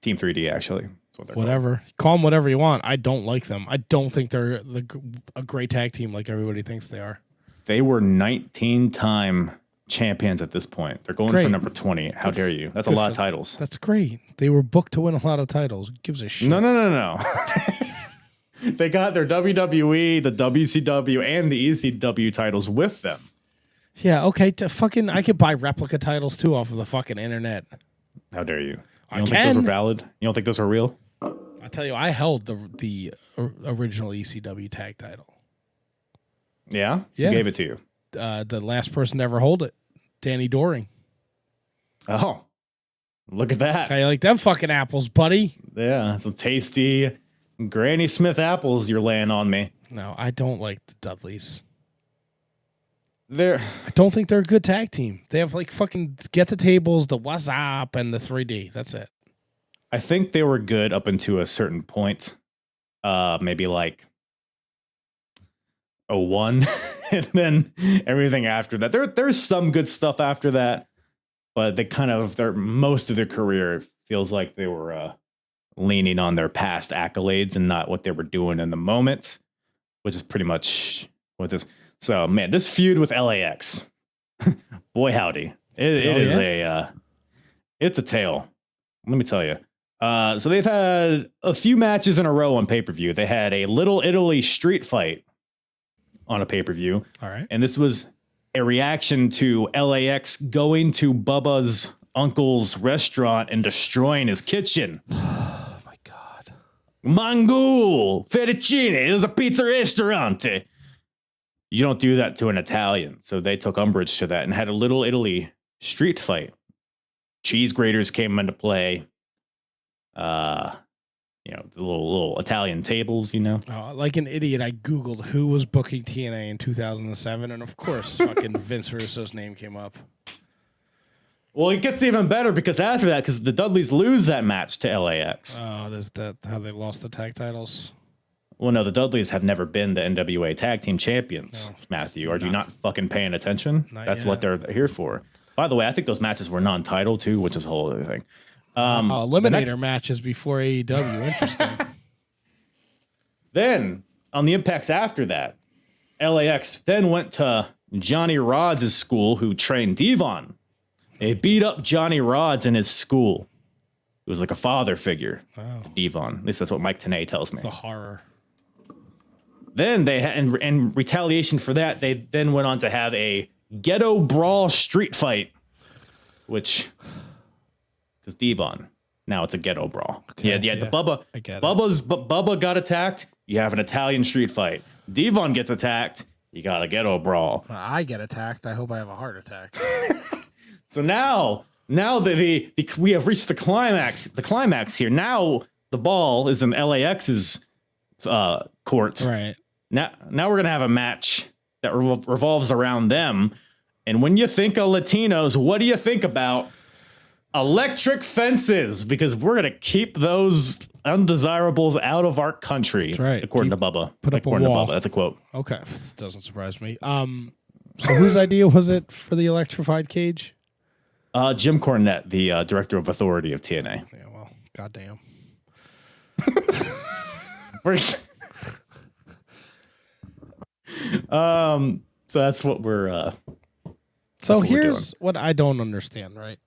Team 3D, actually. That's what they're whatever. Call them whatever you want. I don't like them. I don't think they're a great tag team like everybody thinks they are. They were 19-time champions at this point. They're going for number 20. How dare you? That's a lot of titles. That's great. They were booked to win a lot of titles. Who gives a shit? No. They got their WWE, the WCW, and the ECW titles with them. Yeah, okay. I could buy replica titles too off of the fucking internet. How dare you? You don't think those were valid? You don't think those were real? I tell you, I held the original ECW tag title. Yeah? Yeah. Who gave it to you? The last person to ever hold it, Danny Doring. Oh, look at that. How you like them fucking apples, buddy? Yeah, some tasty Granny Smith apples you're laying on me. No, I don't like the Dudleys. I don't think they're a good tag team. They have like fucking Get the Tables, the What's Up, and the 3D. That's it. I think they were good up until a certain point. Maybe like 01. And then everything after that. There's some good stuff after that. But they most of their career feels like they were leaning on their past accolades and not what they were doing in the moment, which is pretty much what this. So, man, this feud with LAX, boy, howdy. It's a tale. Let me tell you. So they've had a few matches in a row on pay-per-view. They had a Little Italy street fight on a pay-per-view. All right. And this was a reaction to LAX going to Bubba's uncle's restaurant and destroying his kitchen. Oh, my God. Mangul, fettuccine, is a pizza restaurante. You don't do that to an Italian. So they took umbrage to that and had a Little Italy street fight. Cheese graters came into play. The little Italian tables, Like an idiot, I Googled who was booking TNA in 2007. And of course, fucking Vince Russo's name came up. Well, it gets even better because after that, because the Dudleys lose that match to LAX. Oh, is that how they lost the tag titles? Well, no, the Dudleys have never been the NWA Tag Team Champions, No, Matthew. Are you not fucking paying attention? That's yet. what they're here for. By the way, I think those matches were non-title too, which is a whole other thing. Eliminator matches before AEW. Interesting. Then, on the Impacts after that, LAX then went to Johnny Rodz' school, who trained Devon. They beat up Johnny Rodz in his school. It was like a father figure to Devon. At least that's what Mike Tenay tells me. The horror. Then they had, in retaliation for that, they then went on to have a ghetto brawl street fight, which is Devon. Now it's a ghetto brawl. Okay, The Bubba. I get it. Bubba got attacked. You have an Italian street fight. Devon gets attacked. You got a ghetto brawl. I get attacked. I hope I have a heart attack. So now we have reached the climax. The climax here. Now the ball is in LAX's court. Right. Now we're gonna have a match that revolves around them. And when you think of Latinos, what do you think about? Electric fences, because we're gonna keep those undesirables out of our country. That's right. According to Bubba. Put up a according wall. to Bubba. That's a quote. Okay, doesn't surprise me. So whose idea was it for the electrified cage? Jim Cornette, the director of authority of TNA. Yeah, well, goddamn. So that's what we're. So what we're here's what I don't understand, right?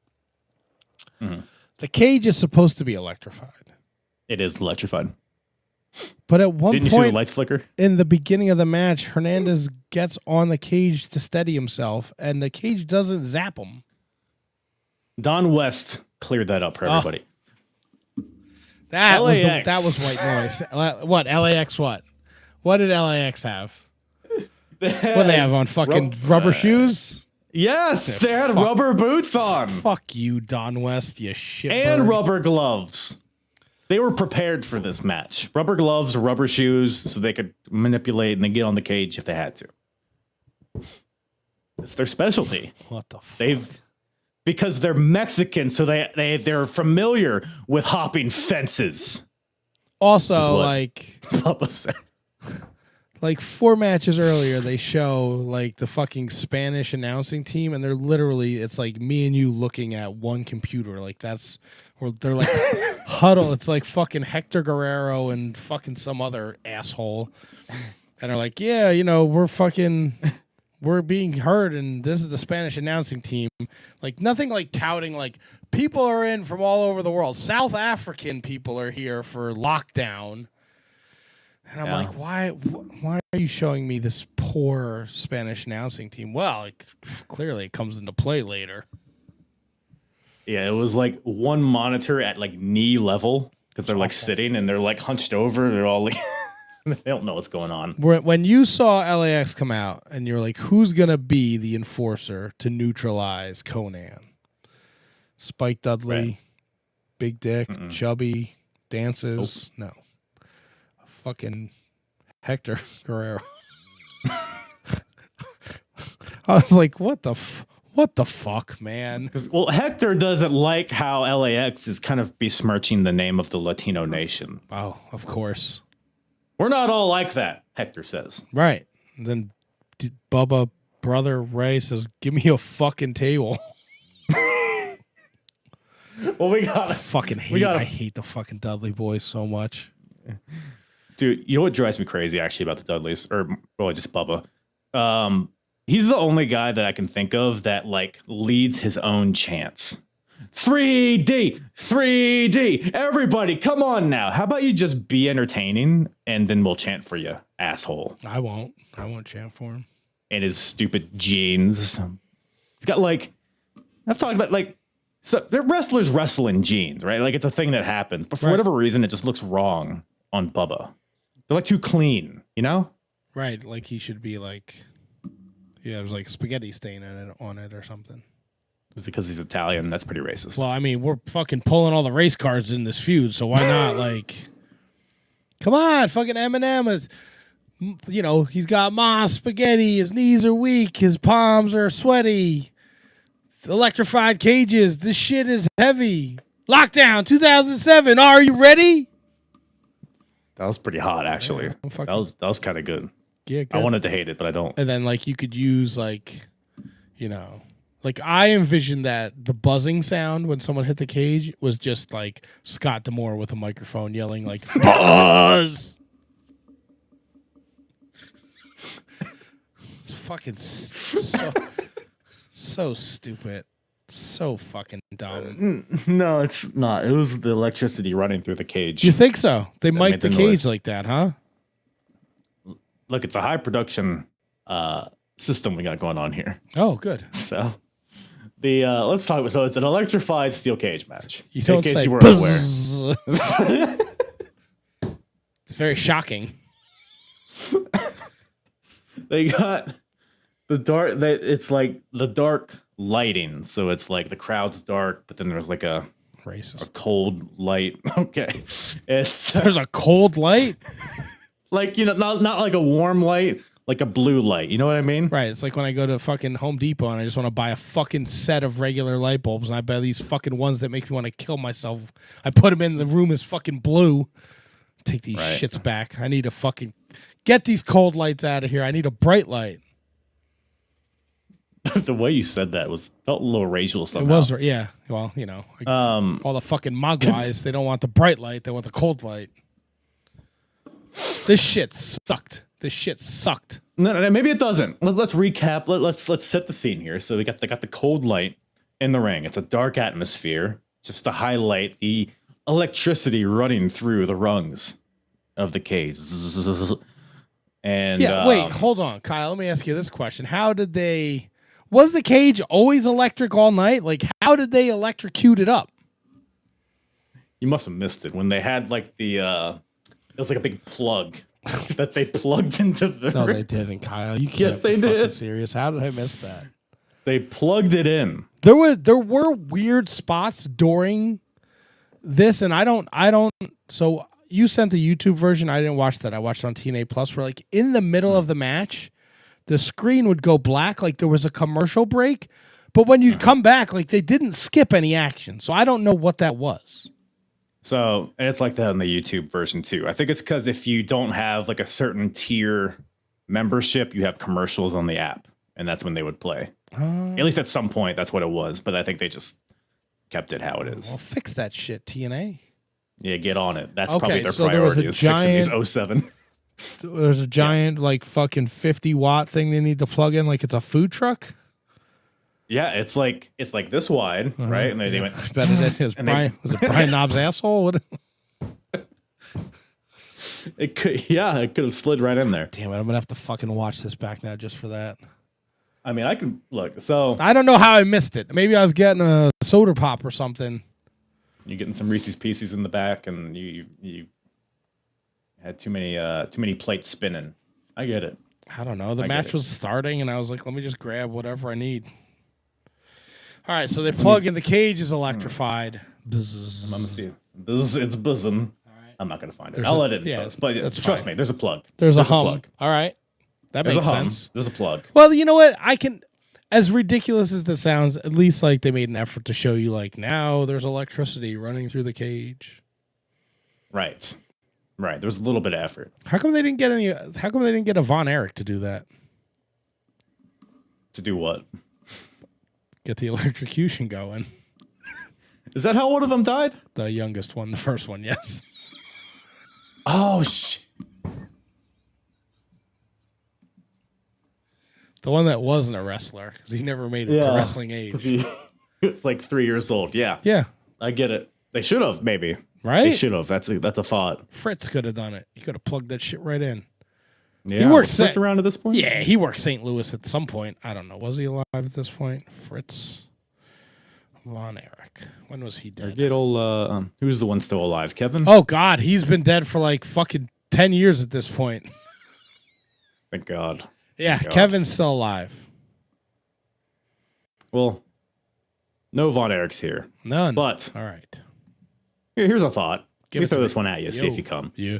Mm-hmm. The cage is supposed to be electrified. It is electrified. But at one Didn't you see the point lights flicker? in the beginning of the match, Hernandez gets on the cage to steady himself, and the cage doesn't zap him. Don West cleared that up for everybody. That was LAX. white noise. What, LAX what? What did LAX have? What do they have on? Fucking rubber shoes? Yes, they had rubber boots on. Fuck you, Don West, you shit. And rubber gloves. They were prepared for this match. Rubber gloves, rubber shoes, so they could manipulate and then get on the cage if they had to. It's their specialty. What the fuck? Because they're Mexican, so they're familiar with hopping fences. Also, like Papa said. Like 4 matches earlier, they show like the fucking Spanish announcing team, and they're literally, it's like me and you looking at one computer. Like that's where they're like huddle. It's like fucking Hector Guerrero and fucking some other asshole. And they're like, yeah, we're being heard, and this is the Spanish announcing team. Like nothing like touting like people are in from all over the world. South African people are here for lockdown. And I'm like, why are you showing me this poor Spanish announcing team? Well, clearly it comes into play later. Yeah, it was like one monitor at like knee level because they're like sitting and they're like hunched over. They're all like, They don't know what's going on. When you saw LAX come out and you're like, who's going to be the enforcer to neutralize Conan? Spike Dudley, Right. Big Dick, Chubby, Dances. Nope. No. Fucking Hector Guerrero. I was like, what the fuck, man? Well, Hector doesn't like how LAX is kind of besmirching the name of the Latino nation. Oh, of course. We're not all like that, Hector says. Right. And then Bubba brother Ray says, give me a fucking table. Well, we got I hate the fucking Dudley boys so much. Dude, you know what drives me crazy actually about the Dudleys, or really just Bubba? He's the only guy that I can think of that like leads his own chants. 3D, everybody, come on now. How about you just be entertaining and then we'll chant for you, asshole. I won't chant for him. And his stupid jeans. He's got like, I've talked about like, so they're wrestlers wrestle in jeans, right? Like it's a thing that happens, but for whatever reason, it just looks wrong on Bubba. They're like too clean, you know? Right, like he should be like, yeah, there's like spaghetti stain on it or something. It's because he's Italian. That's pretty racist. Well, I mean, we're fucking pulling all the race cards in this feud, so why not? Like, come on, fucking Eminem is, you know, he's got moss spaghetti. His knees are weak. His palms are sweaty. Electrified cages. This shit is heavy. Lockdown 2007. Are you ready? That was pretty hot, actually. Yeah, that was kind of good. Yeah, good. I wanted to hate it, but I don't. And then, like, you could use, like, you know, like I envisioned that the buzzing sound when someone hit the cage was just like Scott D'Amore with a microphone yelling, like, buzz. It's fucking so stupid. So fucking dumb. No, it's not. It was the electricity running through the cage. You think so? They mic'd the cage noise. like that, huh? Look, it's a high production system we got going on here. Oh, good. So the let's talk about, so it's an electrified steel cage match. You don't in case say you weren't aware. It's very shocking. They got the dark, it's like the dark lighting, so it's like the crowd's dark, but then there's like a racist cold light. Okay, it's there's a cold light, like, you know, not like a warm light, like a blue light. You know what I mean? Right. It's like when I go to fucking Home Depot and I just want to buy a fucking set of regular light bulbs, and I buy these fucking ones that make me want to kill myself. I put them in, the room is fucking blue. Take these shits back. I need to fucking get these cold lights out of here. I need a bright light. The way you said that felt a little racial somehow. It was, yeah. Well, you know, like all the fucking Mogwais, they don't want the bright light, they want the cold light. This shit sucked. No, maybe it doesn't. Let's recap. Let's set the scene here. So they got the cold light in the ring. It's a dark atmosphere, just to highlight the electricity running through the rungs of the cage. And yeah, wait, hold on, Kyle. Let me ask you this question: was the cage always electric all night? Like, how did they electrocute it up? You must have missed it when they had like the it was like a big plug that they plugged into the No, they didn't, Kyle. You can't Yes, they be fucking did. serious. How did I miss that? They plugged it in. There were weird spots during this, and I don't so you sent the YouTube version. I didn't watch that. I watched it on TNA Plus, where like in the middle of the match, the screen would go black, like there was a commercial break. But when you come back, like they didn't skip any action. So I don't know what that was. So, and it's like that in the YouTube version too. I think it's because if you don't have like a certain tier membership, you have commercials on the app, and that's when they would play. At least at some point, that's what it was. But I think they just kept it how it is. Well, fix that shit, TNA. Yeah, get on it. That's Okay, probably their so there was priority, a is fixing these giant- 07. There's a giant like fucking 50-watt thing they need to plug in, like it's a food truck. Yeah, it's like this wide, right? And they went. Better than was it Brian Knobbs' asshole? What? It could have slid right in there. Damn it! I'm gonna have to fucking watch this back now just for that. I mean, I can look. So I don't know how I missed it. Maybe I was getting a soda pop or something. you're getting some Reese's Pieces in the back, and you Had too many plates spinning. I get it. I don't know. The match was starting, and I was like, let me just grab whatever I need. All right, so they plug in the cage is electrified. I'm gonna see it. It's buzzing. Right. I'm not gonna find it. I'll let it buzz, but trust me, there's a plug. There's a hum. Plug. All right, that makes sense. There's a plug. Well, you know what? I can, as ridiculous as that sounds, at least like they made an effort to show you like now there's electricity running through the cage. Right. There's a little bit of effort. How come they didn't get any? How come they didn't get a Von Erich to do that? To do what? Get the electrocution going. Is that how one of them died? The youngest one, the first one, yes. Oh shit. The one that wasn't a wrestler because he never made it to wrestling age. He was like 3 years old. Yeah. Yeah. I get it. They should have maybe. Right? They should have. That's a thought. Fritz could have done it. He could have plugged that shit right in. Yeah. He worked Fritz around at this point? Yeah, he worked St. Louis at some point. I don't know. Was he alive at this point? Fritz Von Erich. When was he dead? Get old, who's the one still alive? Kevin? Oh, God. He's been dead for like fucking 10 years at this point. Thank God. Yeah, Thank God. Kevin's still alive. Well, no Von Erichs here. None. But all right. Here's a thought. Give Let me throw this one at you. See if you come. Yeah.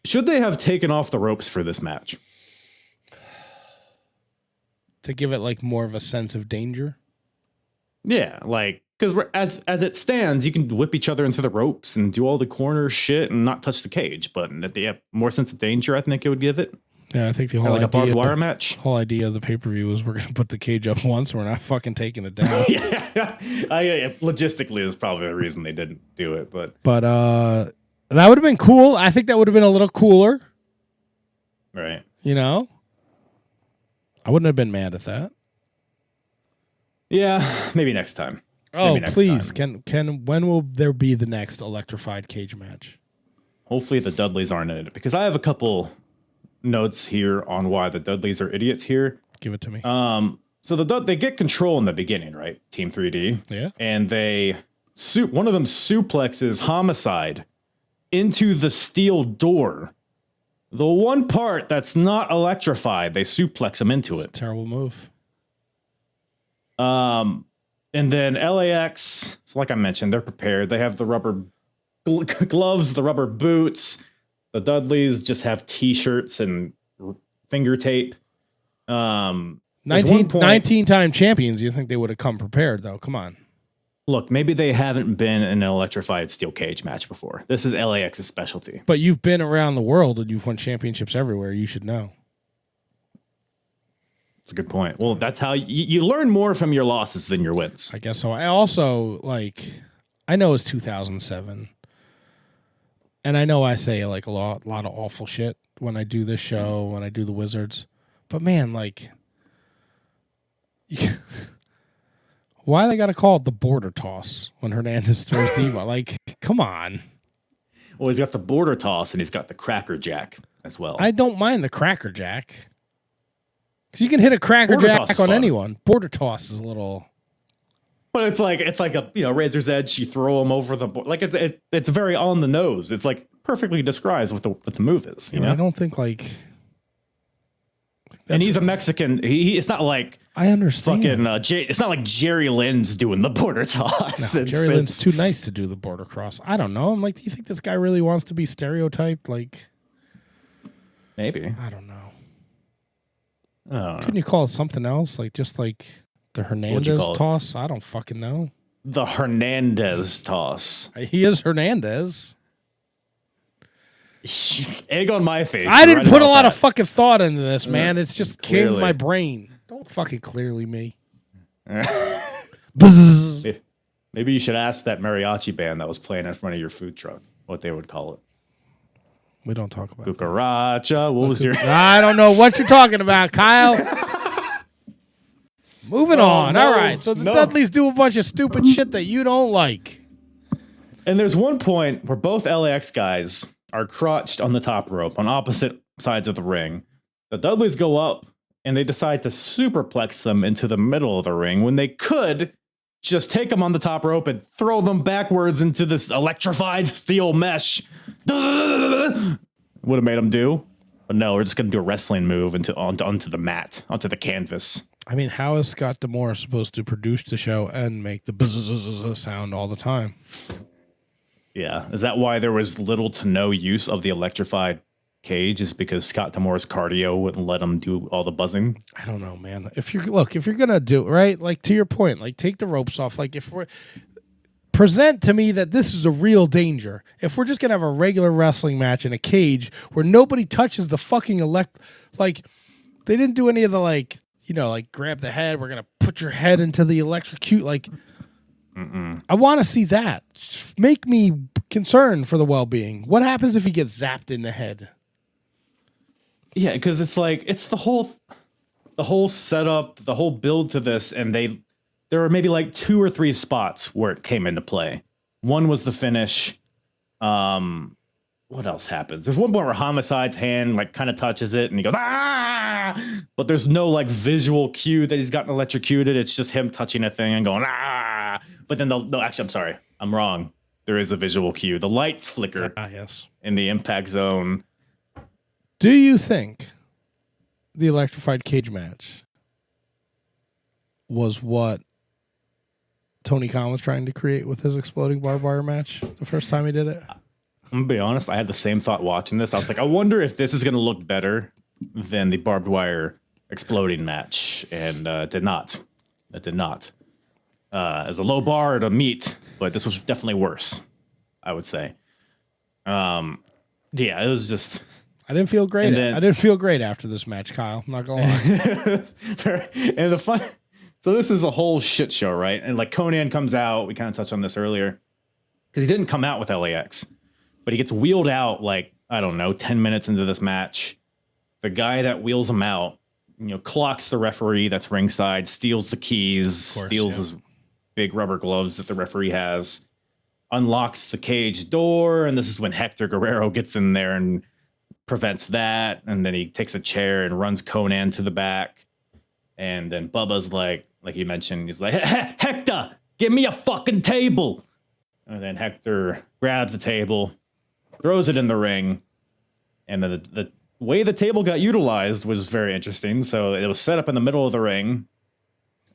Should they have taken off the ropes for this match? To give it like more of a sense of danger? Yeah, like, because as it stands, you can whip each other into the ropes and do all the corner shit and not touch the cage. But if they have more sense of danger, I think it would give it. Yeah, I think the whole like idea a barbed wire match. Whole idea of the pay-per-view was we're gonna put the cage up once, we're not fucking taking it down. Yeah, logistically is probably the reason they didn't do it. But that would have been cool. I think that would have been a little cooler. Right. You know? I wouldn't have been mad at that. Yeah, maybe next time. Oh, maybe next please. time. When will there be the next electrified cage match? Hopefully the Dudleys aren't in it, because I have a couple notes here on why the Dudleys are idiots here. Give it to me. So they get control in the beginning, right? Team 3D. Yeah. And one of them suplexes Homicide into the steel door. The one part that's not electrified, they suplex him into it. Terrible move. And then LAX, so like I mentioned, they're prepared. They have the rubber gloves, the rubber boots. The Dudleys just have T-shirts and finger tape. 19-time champions. You think they would have come prepared, though? Come on. Look, maybe they haven't been in an electrified steel cage match before. This is LAX's specialty. But you've been around the world and you've won championships everywhere. You should know. That's a good point. Well, that's how you learn more from your losses than your wins. I guess so. I also, I know it's 2007. And I know I say, a lot of awful shit when I do this show, when I do the Wizards. But, man, why they got to call it the border toss when Hernandez throws Diva? Come on. Well, he's got the border toss and he's got the cracker jack as well. I don't mind the cracker jack. Because you can hit a cracker jack on anyone. Border toss is a little... But it's like a razor's edge. You throw them over the board. It's very on the nose. It's perfectly describes what the move is. You know? I don't think and he's a Mexican. It's not like I understand. It's not like Jerry Lynn's doing the border toss. No, Jerry Lynn's too nice to do the border cross. I don't know. I'm do you think this guy really wants to be stereotyped? Maybe. I don't know. Oh. Couldn't you call it something else? The Hernandez toss? I don't fucking know. The Hernandez toss. He is Hernandez. Egg on my face. I didn't put a lot of fucking thought into this, man. It's just came to my brain. Don't fucking clearly me. Maybe you should ask that mariachi band that was playing in front of your food truck what they would call it. We don't talk about Cucaracha. What was your... I don't know what you're talking about, Kyle. Moving on. No, all right. So the Dudleys do a bunch of stupid shit that you don't like. And there's one point where both LAX guys are crotched on the top rope on opposite sides of the ring. The Dudleys go up and they decide to superplex them into the middle of the ring when they could just take them on the top rope and throw them backwards into this electrified steel mesh would have made him do. But no, we're just going to do a wrestling move onto the mat, onto the canvas. I mean, how is Scott D'Amore supposed to produce the show and make the buzz sound all the time? Yeah. Is that why there was little to no use of the electrified cage? Is because Scott D'Amore's cardio wouldn't let him do all the buzzing? I don't know, man. If you're going to do it, right? Like, to your point, like, take the ropes off. Like, if we're... Present to me that this is a real danger. If we're just going to have a regular wrestling match in a cage where nobody touches the fucking like, they didn't do any of the, like, you know, like, grab the head, we're going to put your head into the electrocute, like, I want to see that. Just make me concerned for the well-being. What happens if he gets zapped in the head? Yeah, because it's like, it's the whole setup, the whole build to this, and there were maybe like 2 or 3 spots where it came into play. One was the finish. What else happens? There's one point where Homicide's hand like kind of touches it and he goes, ah! But there's no like visual cue that he's gotten electrocuted. It's just him touching a thing and going, ah! But then no, actually, I'm sorry. I'm wrong. There is a visual cue. The lights flicker yes. in the impact zone. Do you think the electrified cage match was what Tony Khan was trying to create with his exploding barbed wire match the first time he did it? I'm gonna be honest, I had the same thought watching this. I was like, I wonder if this is gonna look better than the barbed wire exploding match, and it did not. It did not. As a low bar to meet, but this was definitely worse, I would say. Yeah, it was just. I didn't feel great. I didn't feel great after this match, Kyle. I'm not gonna lie. And the fun. So this is a whole shit show, right? And like Conan comes out. We kind of touched on this earlier because he didn't come out with LAX, but he gets wheeled out like, I don't know, 10 minutes into this match. The guy that wheels him out, clocks the referee that's ringside, steals the keys, steals his big rubber gloves that the referee has, unlocks the cage door. And this is when Hector Guerrero gets in there and prevents that. And then he takes a chair and runs Conan to the back. And then Bubba's like you mentioned, he's like, Hector, give me a fucking table. And then Hector grabs the table, throws it in the ring. And then the way the table got utilized was very interesting. So it was set up in the middle of the ring.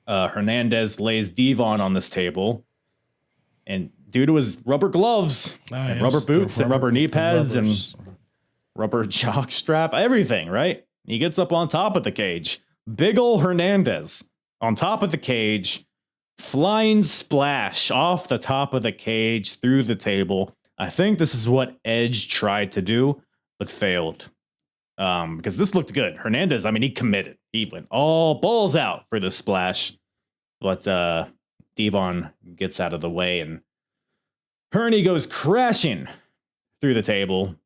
Hernandez lays Devon on this table. And due to his rubber gloves and rubber boots and rubber knee pads and rubber jock strap, everything, right? He gets up on top of the cage. Big ol' Hernandez on top of the cage, flying splash off the top of the cage through the table. I think this is what Edge tried to do, but failed. Because this looked good. Hernandez, I mean, he committed. He went all balls out for this splash. But Devon gets out of the way, and Herney goes crashing through the table.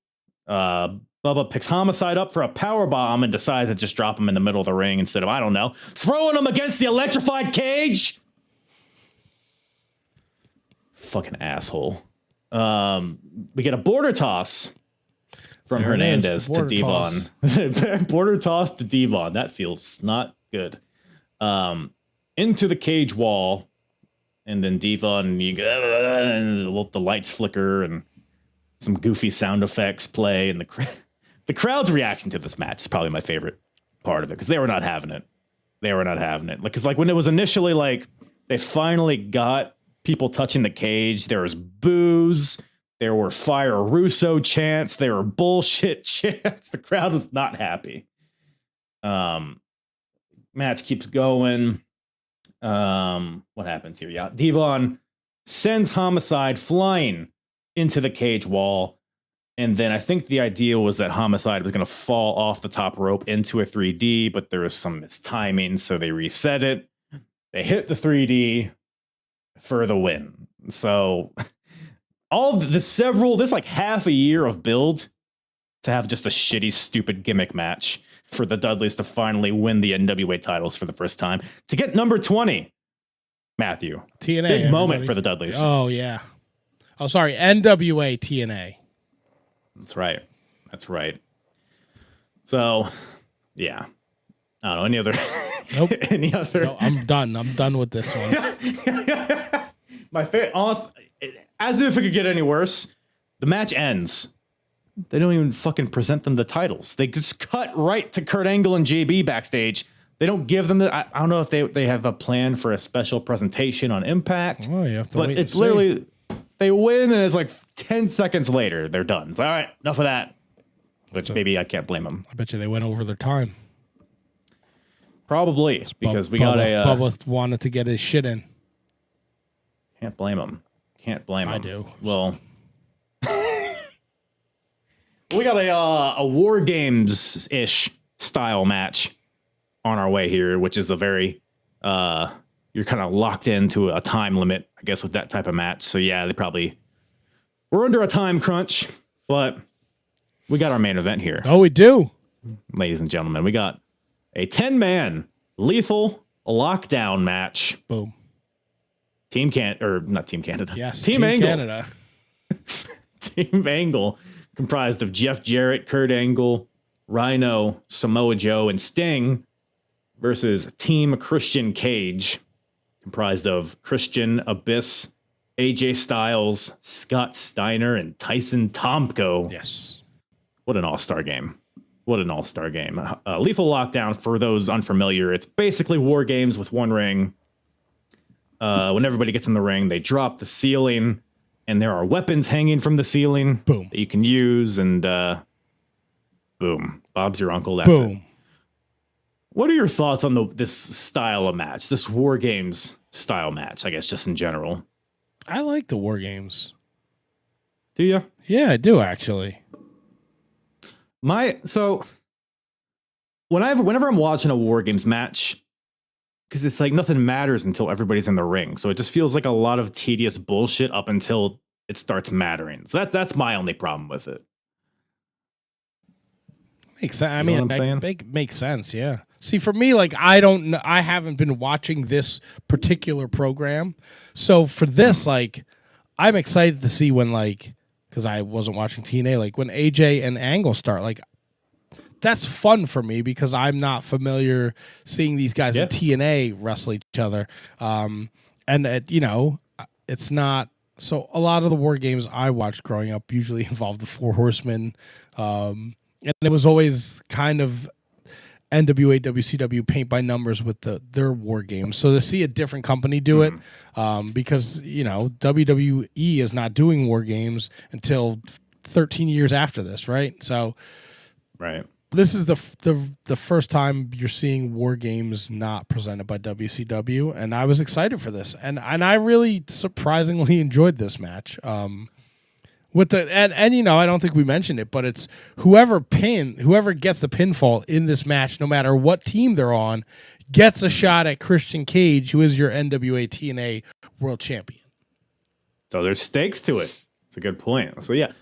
Bubba picks Homicide up for a power bomb and decides to just drop him in the middle of the ring instead of, I don't know, throwing him against the electrified cage. Fucking asshole. We get a border toss from Hernandez to Devon. Border toss to Devon. That feels not good. Into the cage wall. And then Devon, the lights flicker and some goofy sound effects play. And the crowd's reaction to this match is probably my favorite part of it because they were not having it. Because like when it was initially like they finally got people touching the cage, there was boos, there were Fire Russo chants, there were bullshit chants. The crowd was not happy. Match keeps going. What happens here? Yeah, Devon sends Homicide flying into the cage wall. And then I think the idea was that Homicide was going to fall off the top rope into a 3D, but there was some mistiming, so they reset it. They hit the 3D for the win. So all of this like half a year of build to have just a shitty, stupid gimmick match for the Dudleys to finally win the NWA titles for the first time. To get number 20, Matthew. TNA. Big moment for the Dudleys. Oh, yeah. Oh, sorry. NWA TNA. That's right. So, yeah. I don't know. Any other? Nope. Any other? No, I'm done with this one. My favorite, as if it could get any worse, the match ends They don't even fucking present them the titles. They just cut right to Kurt Angle and JB backstage. They don't give them the. I don't know if they have a plan for a special presentation on Impact. Oh, you have to but wait it's and literally they win and it's like 10 seconds later they're done. It's all right, enough of that. Which maybe I can't blame them. I bet you they went over their time. Probably because we got a Bubba wanted to get his shit in. Can't blame them. Can't blame them. I do. Well, we got a War Games ish style match on our way here, which is a very you're kind of locked into a time limit, I guess, with that type of match. So yeah, we're under a time crunch, but we got our main event here. Oh, we do, ladies and gentlemen. We got a 10-man lethal lockdown match. Boom. Not Team Canada. Yes, Team Angle. Canada. Team Angle, comprised of Jeff Jarrett, Kurt Angle, Rhino, Samoa Joe, and Sting, versus Team Christian Cage, comprised of Christian, Abyss, AJ Styles, Scott Steiner, and Tyson Tomko. Yes. What an all-star game. What an all-star game. Lethal Lockdown, for those unfamiliar, it's basically War Games with one ring. When everybody gets in the ring, they drop the ceiling, and there are weapons hanging from the ceiling. Boom. That you can use, and boom. Bob's your uncle. That's Boom. it. What are your thoughts on this style of match, this War Games style match, I guess, just in general? I like the War Games. Do you? Yeah, I do, actually. So whenever I'm watching a War Games match, because it's like nothing matters until everybody's in the ring. So it just feels like a lot of tedious bullshit up until it starts mattering. So that's my only problem with it. Makes sense. I You know mean, what I'm saying? makes sense. Yeah. See, for me, like I haven't been watching this particular program, so for this, like, I'm excited to see when, like, because I wasn't watching TNA, like when AJ and Angle start, like, that's fun for me because I'm not familiar seeing these guys in TNA wrestle each other, and it's not. So a lot of the War Games I watched growing up usually involved the Four Horsemen. And it was always kind of NWA, WCW paint by numbers with their War Games. So to see a different company do it, because, WWE is not doing War Games until 13 years after this, right? So Right. this is the first time you're seeing War Games not presented by WCW, and I was excited for this. And I really surprisingly enjoyed this match. With I don't think we mentioned it, but it's whoever gets the pinfall in this match, no matter what team they're on, gets a shot at Christian Cage, who is your NWA TNA World Champion. So there's stakes to it. It's a good point. So yeah,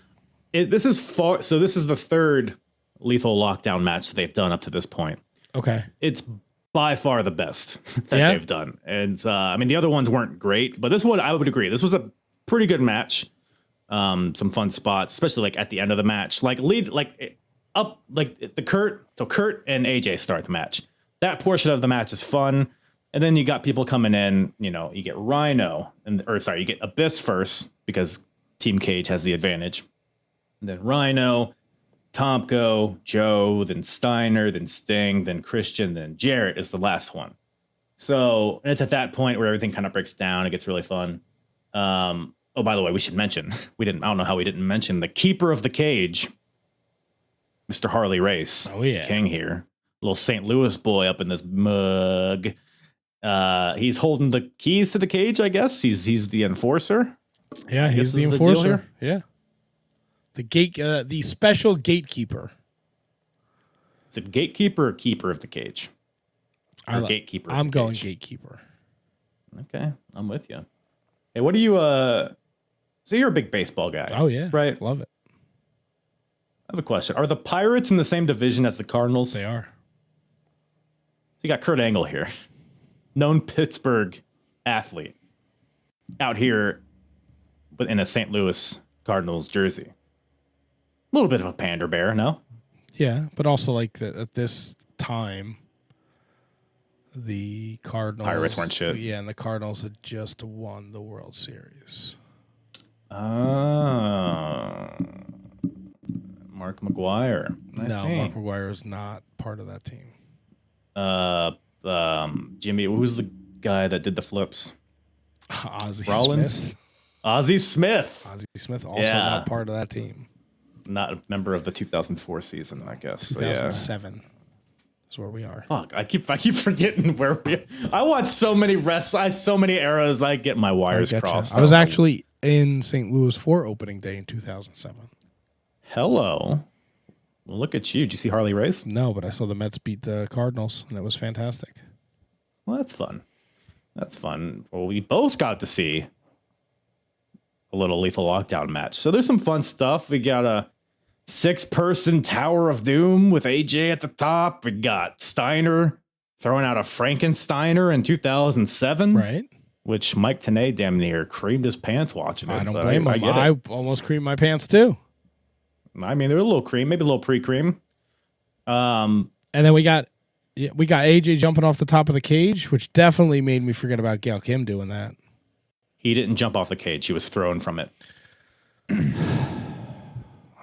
this is the third Lethal Lockdown match that they've done up to this point. Okay, it's by far the best that they've done, and the other ones weren't great, but this one I would agree. This was a pretty good match. Some fun spots, especially like at the end of the match, Kurt and AJ start the match. That portion of the match is fun. And then you got people coming in, you get Rhino you get Abyss first because Team Cage has the advantage. And then Rhino, Tomko, Joe, then Steiner, then Sting, then Christian, then Jarrett is the last one. So it's at that point where everything kind of breaks down. It gets really fun. Oh, by the way, we should mention, I don't know how we didn't mention the keeper of the cage, Mr. Harley Race. Oh, yeah. King here. Little St. Louis boy up in this mug. He's holding the keys to the cage, I guess. He's the enforcer. Yeah, he's the enforcer. Yeah. The special gatekeeper. Is it gatekeeper or keeper of the cage? Gatekeeper. I'm going gatekeeper. Okay, I'm with you. Hey, what do you so you're a big baseball guy. Oh yeah. Right. Love it. I have a question. Are the Pirates in the same division as the Cardinals? They are. So you got Kurt Angle here. Known Pittsburgh athlete. Out here but in a St. Louis Cardinals jersey. A little bit of a pander bear, no? Yeah, but also like at this time the Cardinals Pirates weren't shit. Yeah, and the Cardinals had just won the World Series. Oh. Mark McGuire. Mark McGuire is not part of that team. Jimmy, who's the guy that did the flips? Ozzy Rollins? Smith. Ozzy Smith. Ozzy Smith also not part of that team. Not a member of the 2004 season, I guess. 2007 is where we are. Fuck, I keep forgetting where we. I watch so many so many eras. I get my wires crossed. I was actually in St. Louis for opening day in 2007. Hello. Well, look at you. Did you see Harley race? No, but I saw the Mets beat the Cardinals, and it was fantastic. Well, that's fun. That's fun. Well, we both got to see a little Lethal Lockdown match. So there's some fun stuff. We got a 6-person Tower of Doom with AJ at the top. We got Steiner throwing out a Frankensteiner in 2007. Right. Which Mike Tenay damn near creamed his pants watching it. I don't blame him. I almost creamed my pants too. I mean, they're a little cream, maybe a little pre-cream. And then we got AJ jumping off the top of the cage, which definitely made me forget about Gail Kim doing that. He didn't jump off the cage. He was thrown from it. All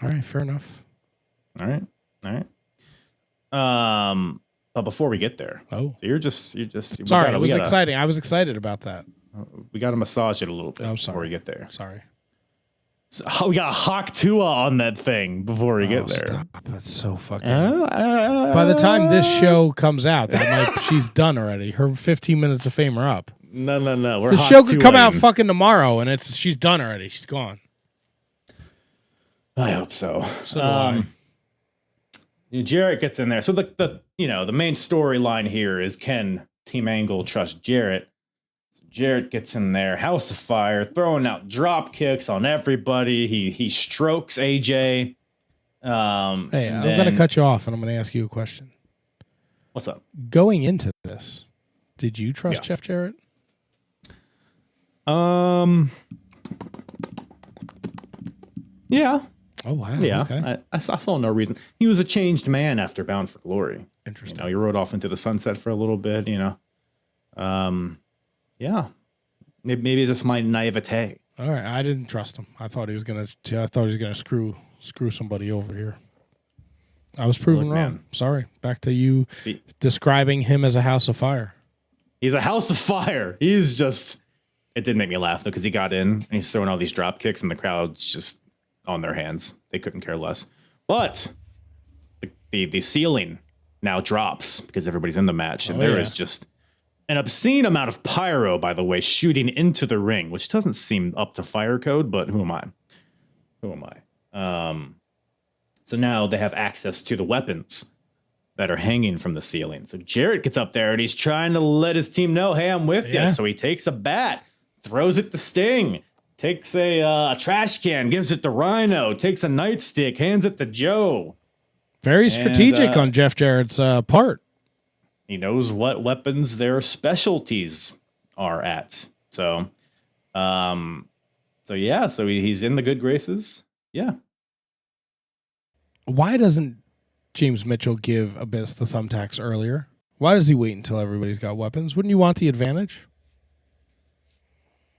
right, fair enough. All right. But before we get there, so you're just sorry. It was exciting. I was excited about that. We got to massage it a little bit before we get there. Sorry. So, we got Hawk Tua on that thing before we get there. Stop. That's so fucking. By the time this show comes out, she's done already. Her 15 minutes of fame are up. No. The show could come out fucking tomorrow, and she's done already. She's gone. I hope so. So do I. Jarrett gets in there. So the main storyline here is, can Team Angle trust Jarrett? So Jarrett gets in there, House of Fire, throwing out drop kicks on everybody. He strokes AJ. Hey, I'm going to cut you off, and I'm going to ask you a question. What's up? Going into this, did you trust Jeff Jarrett? Yeah. Oh, wow. Yeah. Okay. I saw no reason. He was a changed man after Bound for Glory. Interesting. He rode off into the sunset for a little bit, Yeah. Maybe it's just my naivete. All right. I didn't trust him. I thought he was going to screw somebody over here. I was proven wrong. Man. Sorry. Back to you describing him as a house of fire. He's a house of fire. He's just... It did make me laugh, though, because he got in and he's throwing all these drop kicks and the crowd's just on their hands. They couldn't care less. But the ceiling now drops because everybody's in the match. And there is just an obscene amount of pyro, by the way, shooting into the ring, which doesn't seem up to fire code, but who am I? So now they have access to the weapons that are hanging from the ceiling. So Jarrett gets up there and he's trying to let his team know, hey, I'm with you. So he takes a bat, throws it to Sting, takes a trash can, gives it to Rhino, takes a nightstick, hands it to Joe. Very strategic on Jeff Jarrett's part. He knows what weapons their specialties are at. So he's in the good graces. Yeah. Why doesn't James Mitchell give Abyss the thumbtacks earlier? Why does he wait until everybody's got weapons? Wouldn't you want the advantage?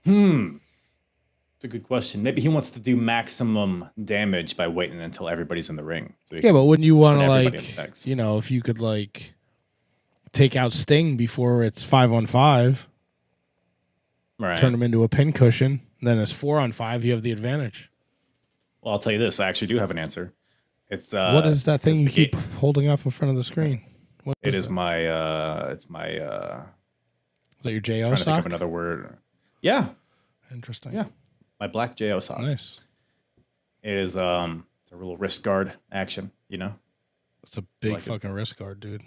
It's a good question. Maybe he wants to do maximum damage by waiting until everybody's in the ring. So but wouldn't you want to if you could take out Sting before it's 5-on-5, right? Turn him into a pin cushion. Then it's 4-on-5. You have the advantage. Well, I'll tell you this. I actually do have an answer. It's what is that thing you keep holding up in front of the screen? It's my Is that your JO trying to sock? think of another word. Yeah. Interesting. Yeah. My black JO sock. Nice. It is it's a little wrist guard action, It's a big fucking wrist guard, dude.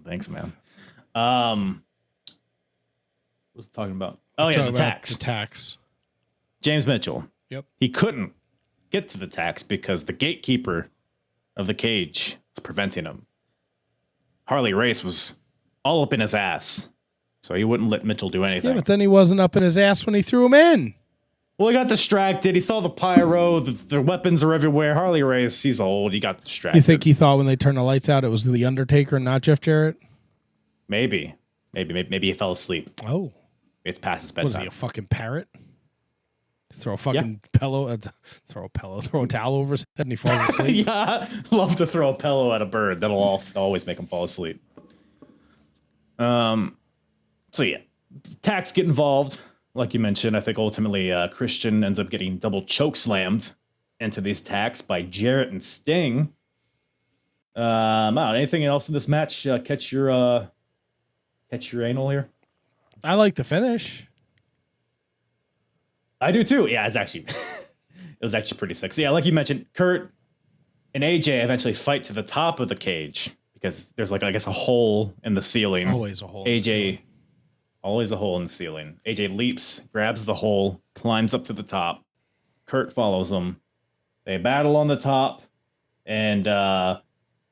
Thanks, man. What was I talking about? Oh, yeah, the tax. The tax. James Mitchell. Yep. He couldn't get to the tax because the gatekeeper of the cage was preventing him. Harley Race was all up in his ass, so he wouldn't let Mitchell do anything. Yeah, but then he wasn't up in his ass when he threw him in. Well, he got distracted. He saw the pyro. The weapons are everywhere. Harley Race, he's old. He got distracted. You think he thought when they turned the lights out it was The Undertaker and not Jeff Jarrett? Maybe he fell asleep. Oh. It's past his bedtime. Was he a fucking parrot? Throw a fucking pillow, throw a towel over his head and he falls asleep. Yeah, love to throw a pillow at a bird. That'll always make him fall asleep. So yeah, tacks get involved. Like you mentioned, I think ultimately Christian ends up getting double choke slammed into these tacks by Jarrett and Sting. Anything else in this match catch your anal here? I like the finish. I do too. Yeah, it was actually pretty sexy. Yeah, like you mentioned, Kurt and AJ eventually fight to the top of the cage because there's like, I guess, a hole in the ceiling. Always a hole. Always a hole in the ceiling. AJ leaps, grabs the hole, climbs up to the top. Kurt follows him. They battle on the top, and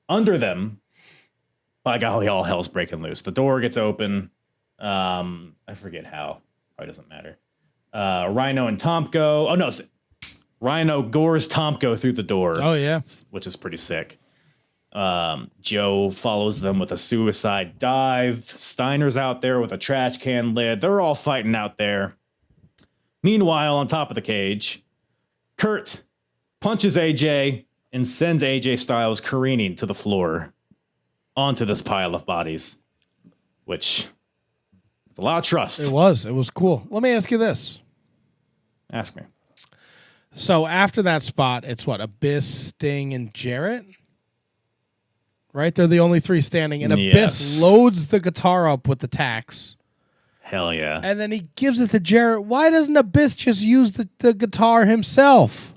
under them, by golly, all hell's breaking loose. The door gets open. I forget how. Probably doesn't matter. Rhino and Tomko. Oh no, Rhino gores Tomko through the door. Oh yeah, which is pretty sick. Joe follows them with a suicide dive. Steiner's out there with a trash can lid. They're all fighting out there. Meanwhile, on top of the cage, Kurt punches AJ and sends AJ Styles careening to the floor onto this pile of bodies, which is a lot of trust. It was cool. Let me ask you this. Ask me. So after that spot, it's what, Abyss, Sting, and Jarrett? Right? They're the only three standing. And Abyss loads the guitar up with the tacks. Hell yeah. And then he gives it to Jarrett. Why doesn't Abyss just use the guitar himself?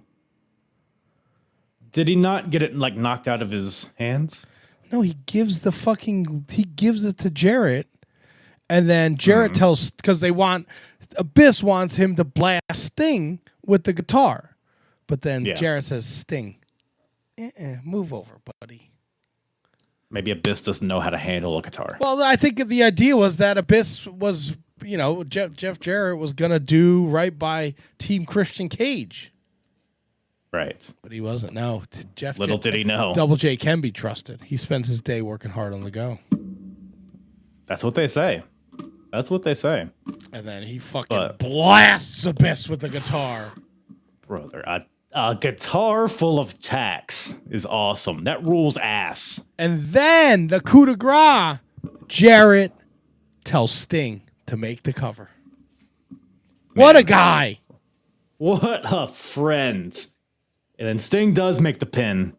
Did he not get it like knocked out of his hands? No, he gives it to Jarrett. And then Jarrett tells, because Abyss wants him to blast Sting with the guitar. But then Jarrett says, Sting, move over, buddy. Maybe Abyss doesn't know how to handle a guitar. Well, I think the idea was that Abyss was, Jeff Jarrett was going to do right by Team Christian Cage. Right. But he wasn't. No, Little did he know. Double J can be trusted. He spends his day working hard on the go. That's what they say. And then he fucking blasts Abyss with the guitar. Brother, a guitar full of tacks is awesome. That rules ass. And then the coup de grace, Jarrett tells Sting to make the cover. What a guy. What a friend. And then Sting does make the pin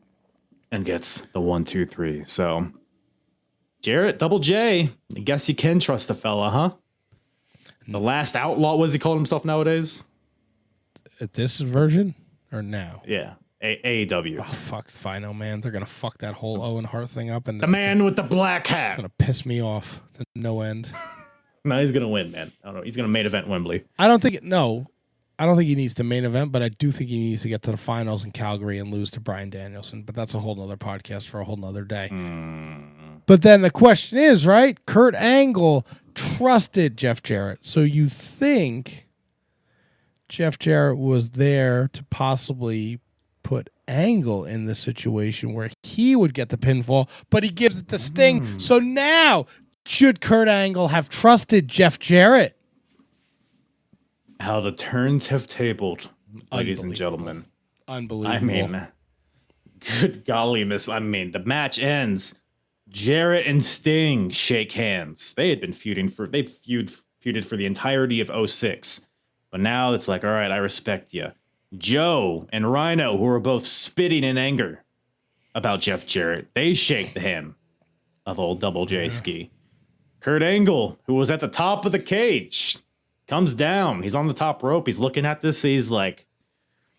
and gets the 1, 2, 3. So Jarrett, Double J, I guess you can trust a fella, huh? The last outlaw, what does he call himself nowadays? At this version or now? Yeah. AEW. Oh, fuck, Fino, man. They're going to fuck that whole Owen Hart thing up. And the man with the black hat. It's going to piss me off to no end. No, he's going to win, man. I don't know. He's going to main event Wembley. I don't think he needs to main event, but I do think he needs to get to the finals in Calgary and lose to Bryan Danielson. But that's a whole nother podcast for a whole nother day. But then the question is, right? Kurt Angle trusted Jeff Jarrett. So you think Jeff Jarrett was there to possibly put Angle in the situation where he would get the pinfall, but he gives it to Sting. So now, should Kurt Angle have trusted Jeff Jarrett? How the turns have tabled, ladies and gentlemen. Unbelievable. I mean, good golly, the match ends. Jarrett and Sting shake hands. They had been feuded for the entirety of 06. But now it's like, all right, I respect you. Joe and Rhino, who are both spitting in anger about Jeff Jarrett, they shake the hand of old Double J Ski. Kurt Angle, who was at the top of the cage, comes down. He's on the top rope. He's looking at this. He's like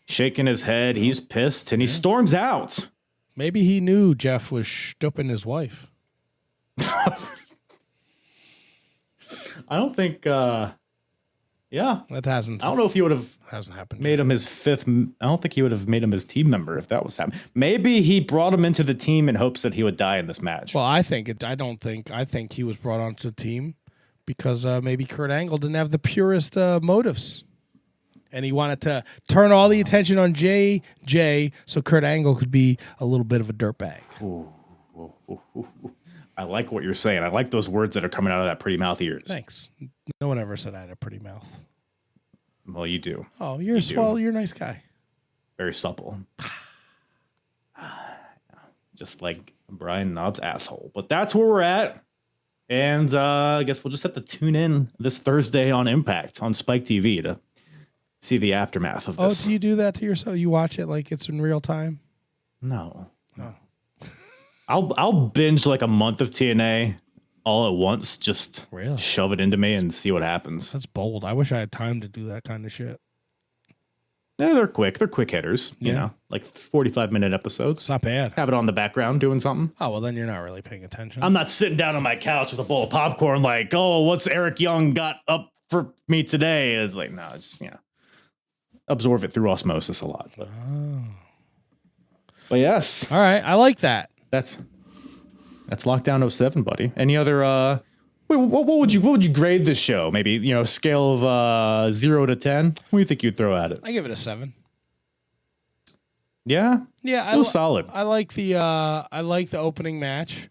shaking his head. He's pissed, and he storms out. Maybe he knew Jeff was stooping his wife. I don't think. That hasn't. I don't know if he would have happened. Made him his fifth. I don't think he would have made him his team member if that was happening. Maybe he brought him into the team in hopes that he would die in this match. Well, I think he was brought onto the team because maybe Kurt Angle didn't have the purest motives. And he wanted to turn all the attention on JJ so Kurt Angle could be a little bit of a dirtbag. I like what you're saying. I like those words that are coming out of that pretty mouth of yours. Thanks. No one ever said I had a pretty mouth. Well, you do. Oh, you're you're a nice guy. Very supple. Just like Brian Knobb's asshole. But that's where we're at. And I guess we'll just have to tune in this Thursday on Impact on Spike TV to see the aftermath of this. Oh, do you do that to yourself? You watch it like it's in real time? No. Oh. I'll binge like a month of TNA all at once. Just really shove it into me and see what happens. That's bold. I wish I had time to do that kind of shit. Yeah, they're quick. They're quick hitters, you know, like 45-minute episodes. It's not bad. Have it on the background doing something. Oh, well, then you're not really paying attention. I'm not sitting down on my couch with a bowl of popcorn like, oh, what's Eric Young got up for me today? It's like, no, it's just, absorb it through osmosis a lot. But yes. All right. I like that. That's Lockdown 07, buddy. Any other what would you grade this show? Maybe, scale of 0 to 10? What do you think you'd throw at it? I give it a 7. Yeah? Yeah, it was solid. I like the opening match.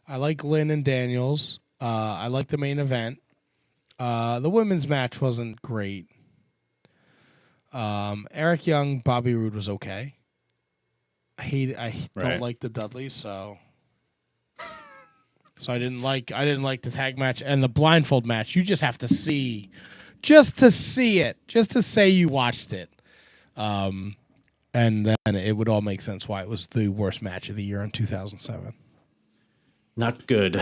I like Lynn and Daniels. I like the main event. The women's match wasn't great. Eric Young, Bobby Roode was okay. I don't like the Dudleys, so I didn't like the tag match and the blindfold match. You just have to see, just to see it, just to say you watched it, and then it would all make sense why it was the worst match of the year in 2007. Not good,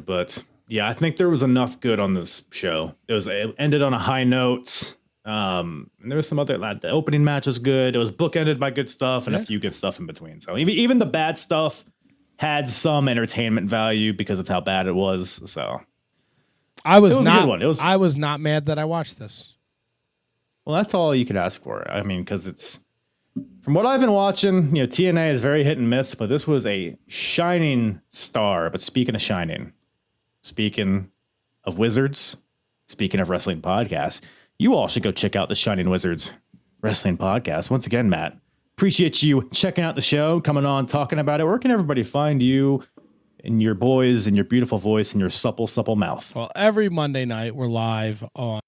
but yeah, I think there was enough good on this show. It ended on a high note. And there was some other. The opening match was good. It was bookended by good stuff and a few good stuff in between. So even the bad stuff had some entertainment value because of how bad it was. So it was a good one. I was not mad that I watched this. Well, that's all you could ask for. I mean, because it's from what I've been watching, TNA is very hit and miss, but this was a shining star. But speaking of shining, speaking of Wizards, speaking of wrestling podcasts, you all should go check out the Shining Wizards Wrestling Podcast. Once again, Matt, appreciate you checking out the show, coming on, talking about it. Where can everybody find you and your boys and your beautiful voice and your supple mouth? Well, every Monday night we're live on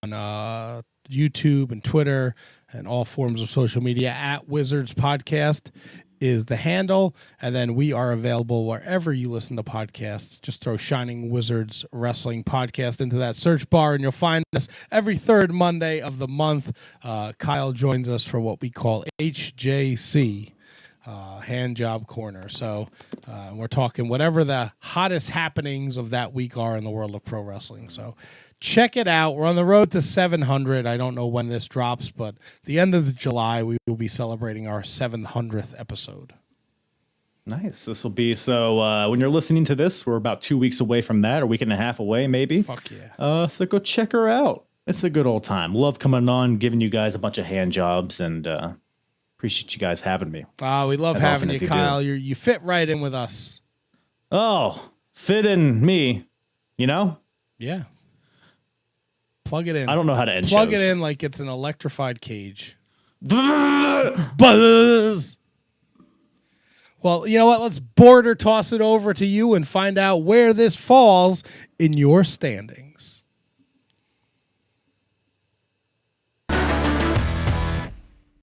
YouTube and Twitter and all forms of social media at Wizards Podcast is the handle. And then we are available wherever you listen to podcasts. Just throw Shining Wizards Wrestling Podcast into that search bar and you'll find us every third Monday of the month. Kyle joins us for what we call HJC, Hand Job Corner. So we're talking whatever the hottest happenings of that week are in the world of pro wrestling. So check it out. We're on the road to 700. I don't know when this drops, but the end of July, we will be celebrating our 700th episode. Nice. This will be when you're listening to this, we're about 2 weeks away from that, or a week and a half away, maybe. Fuck yeah. So go check her out. It's a good old time. Love coming on, giving you guys a bunch of hand jobs, and appreciate you guys having me. We love having you, Kyle. You fit right in with us. Oh, fit in me, Yeah. Plug it in. I don't know how to end Plug shows. it in like it's an electrified cage. Buzz! Well, you know what? Let's border toss it over to you and find out where this falls in your standings.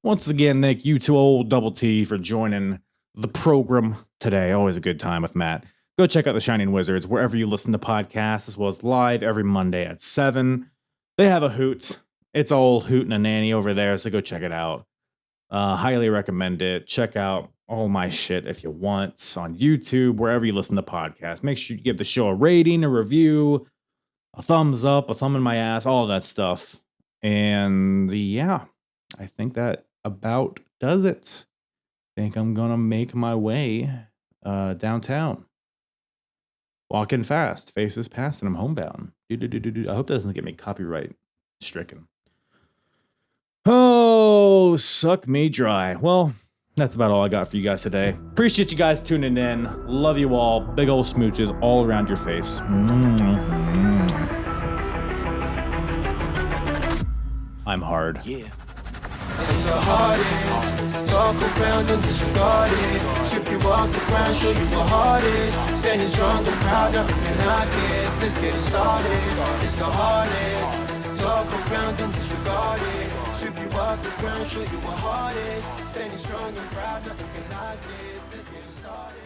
Once again, thank you to old Double T for joining the program today. Always a good time with Matt. Go check out the Shining Wizards wherever you listen to podcasts, as well as live every Monday at 7. They have a hoot. It's all hoot and a nanny over there, so go check it out. Highly recommend it. Check out all my shit if you want on YouTube, wherever you listen to podcasts. Make sure you give the show a rating, a review, a thumbs up, a thumb in my ass, all of that stuff. And yeah, I think that about does it. I think I'm going to make my way downtown. Walking fast, faces past, and I'm homebound. I hope that doesn't get me copyright stricken. Oh, suck me dry. Well, that's about all I got for you guys today. Appreciate you guys tuning in. Love you all. Big old smooches all around your face. I'm hard. Yeah. The hardest, talk around and disregard it. Strip you off the ground, show you what hard is. Standing strong and proud, nothing can knock it. Let's get it started. It's the hardest. all compound and disregard it. Sweep you off the ground, show you what heart is. Standing strong and proud, nothing can knock this. Let's get it started.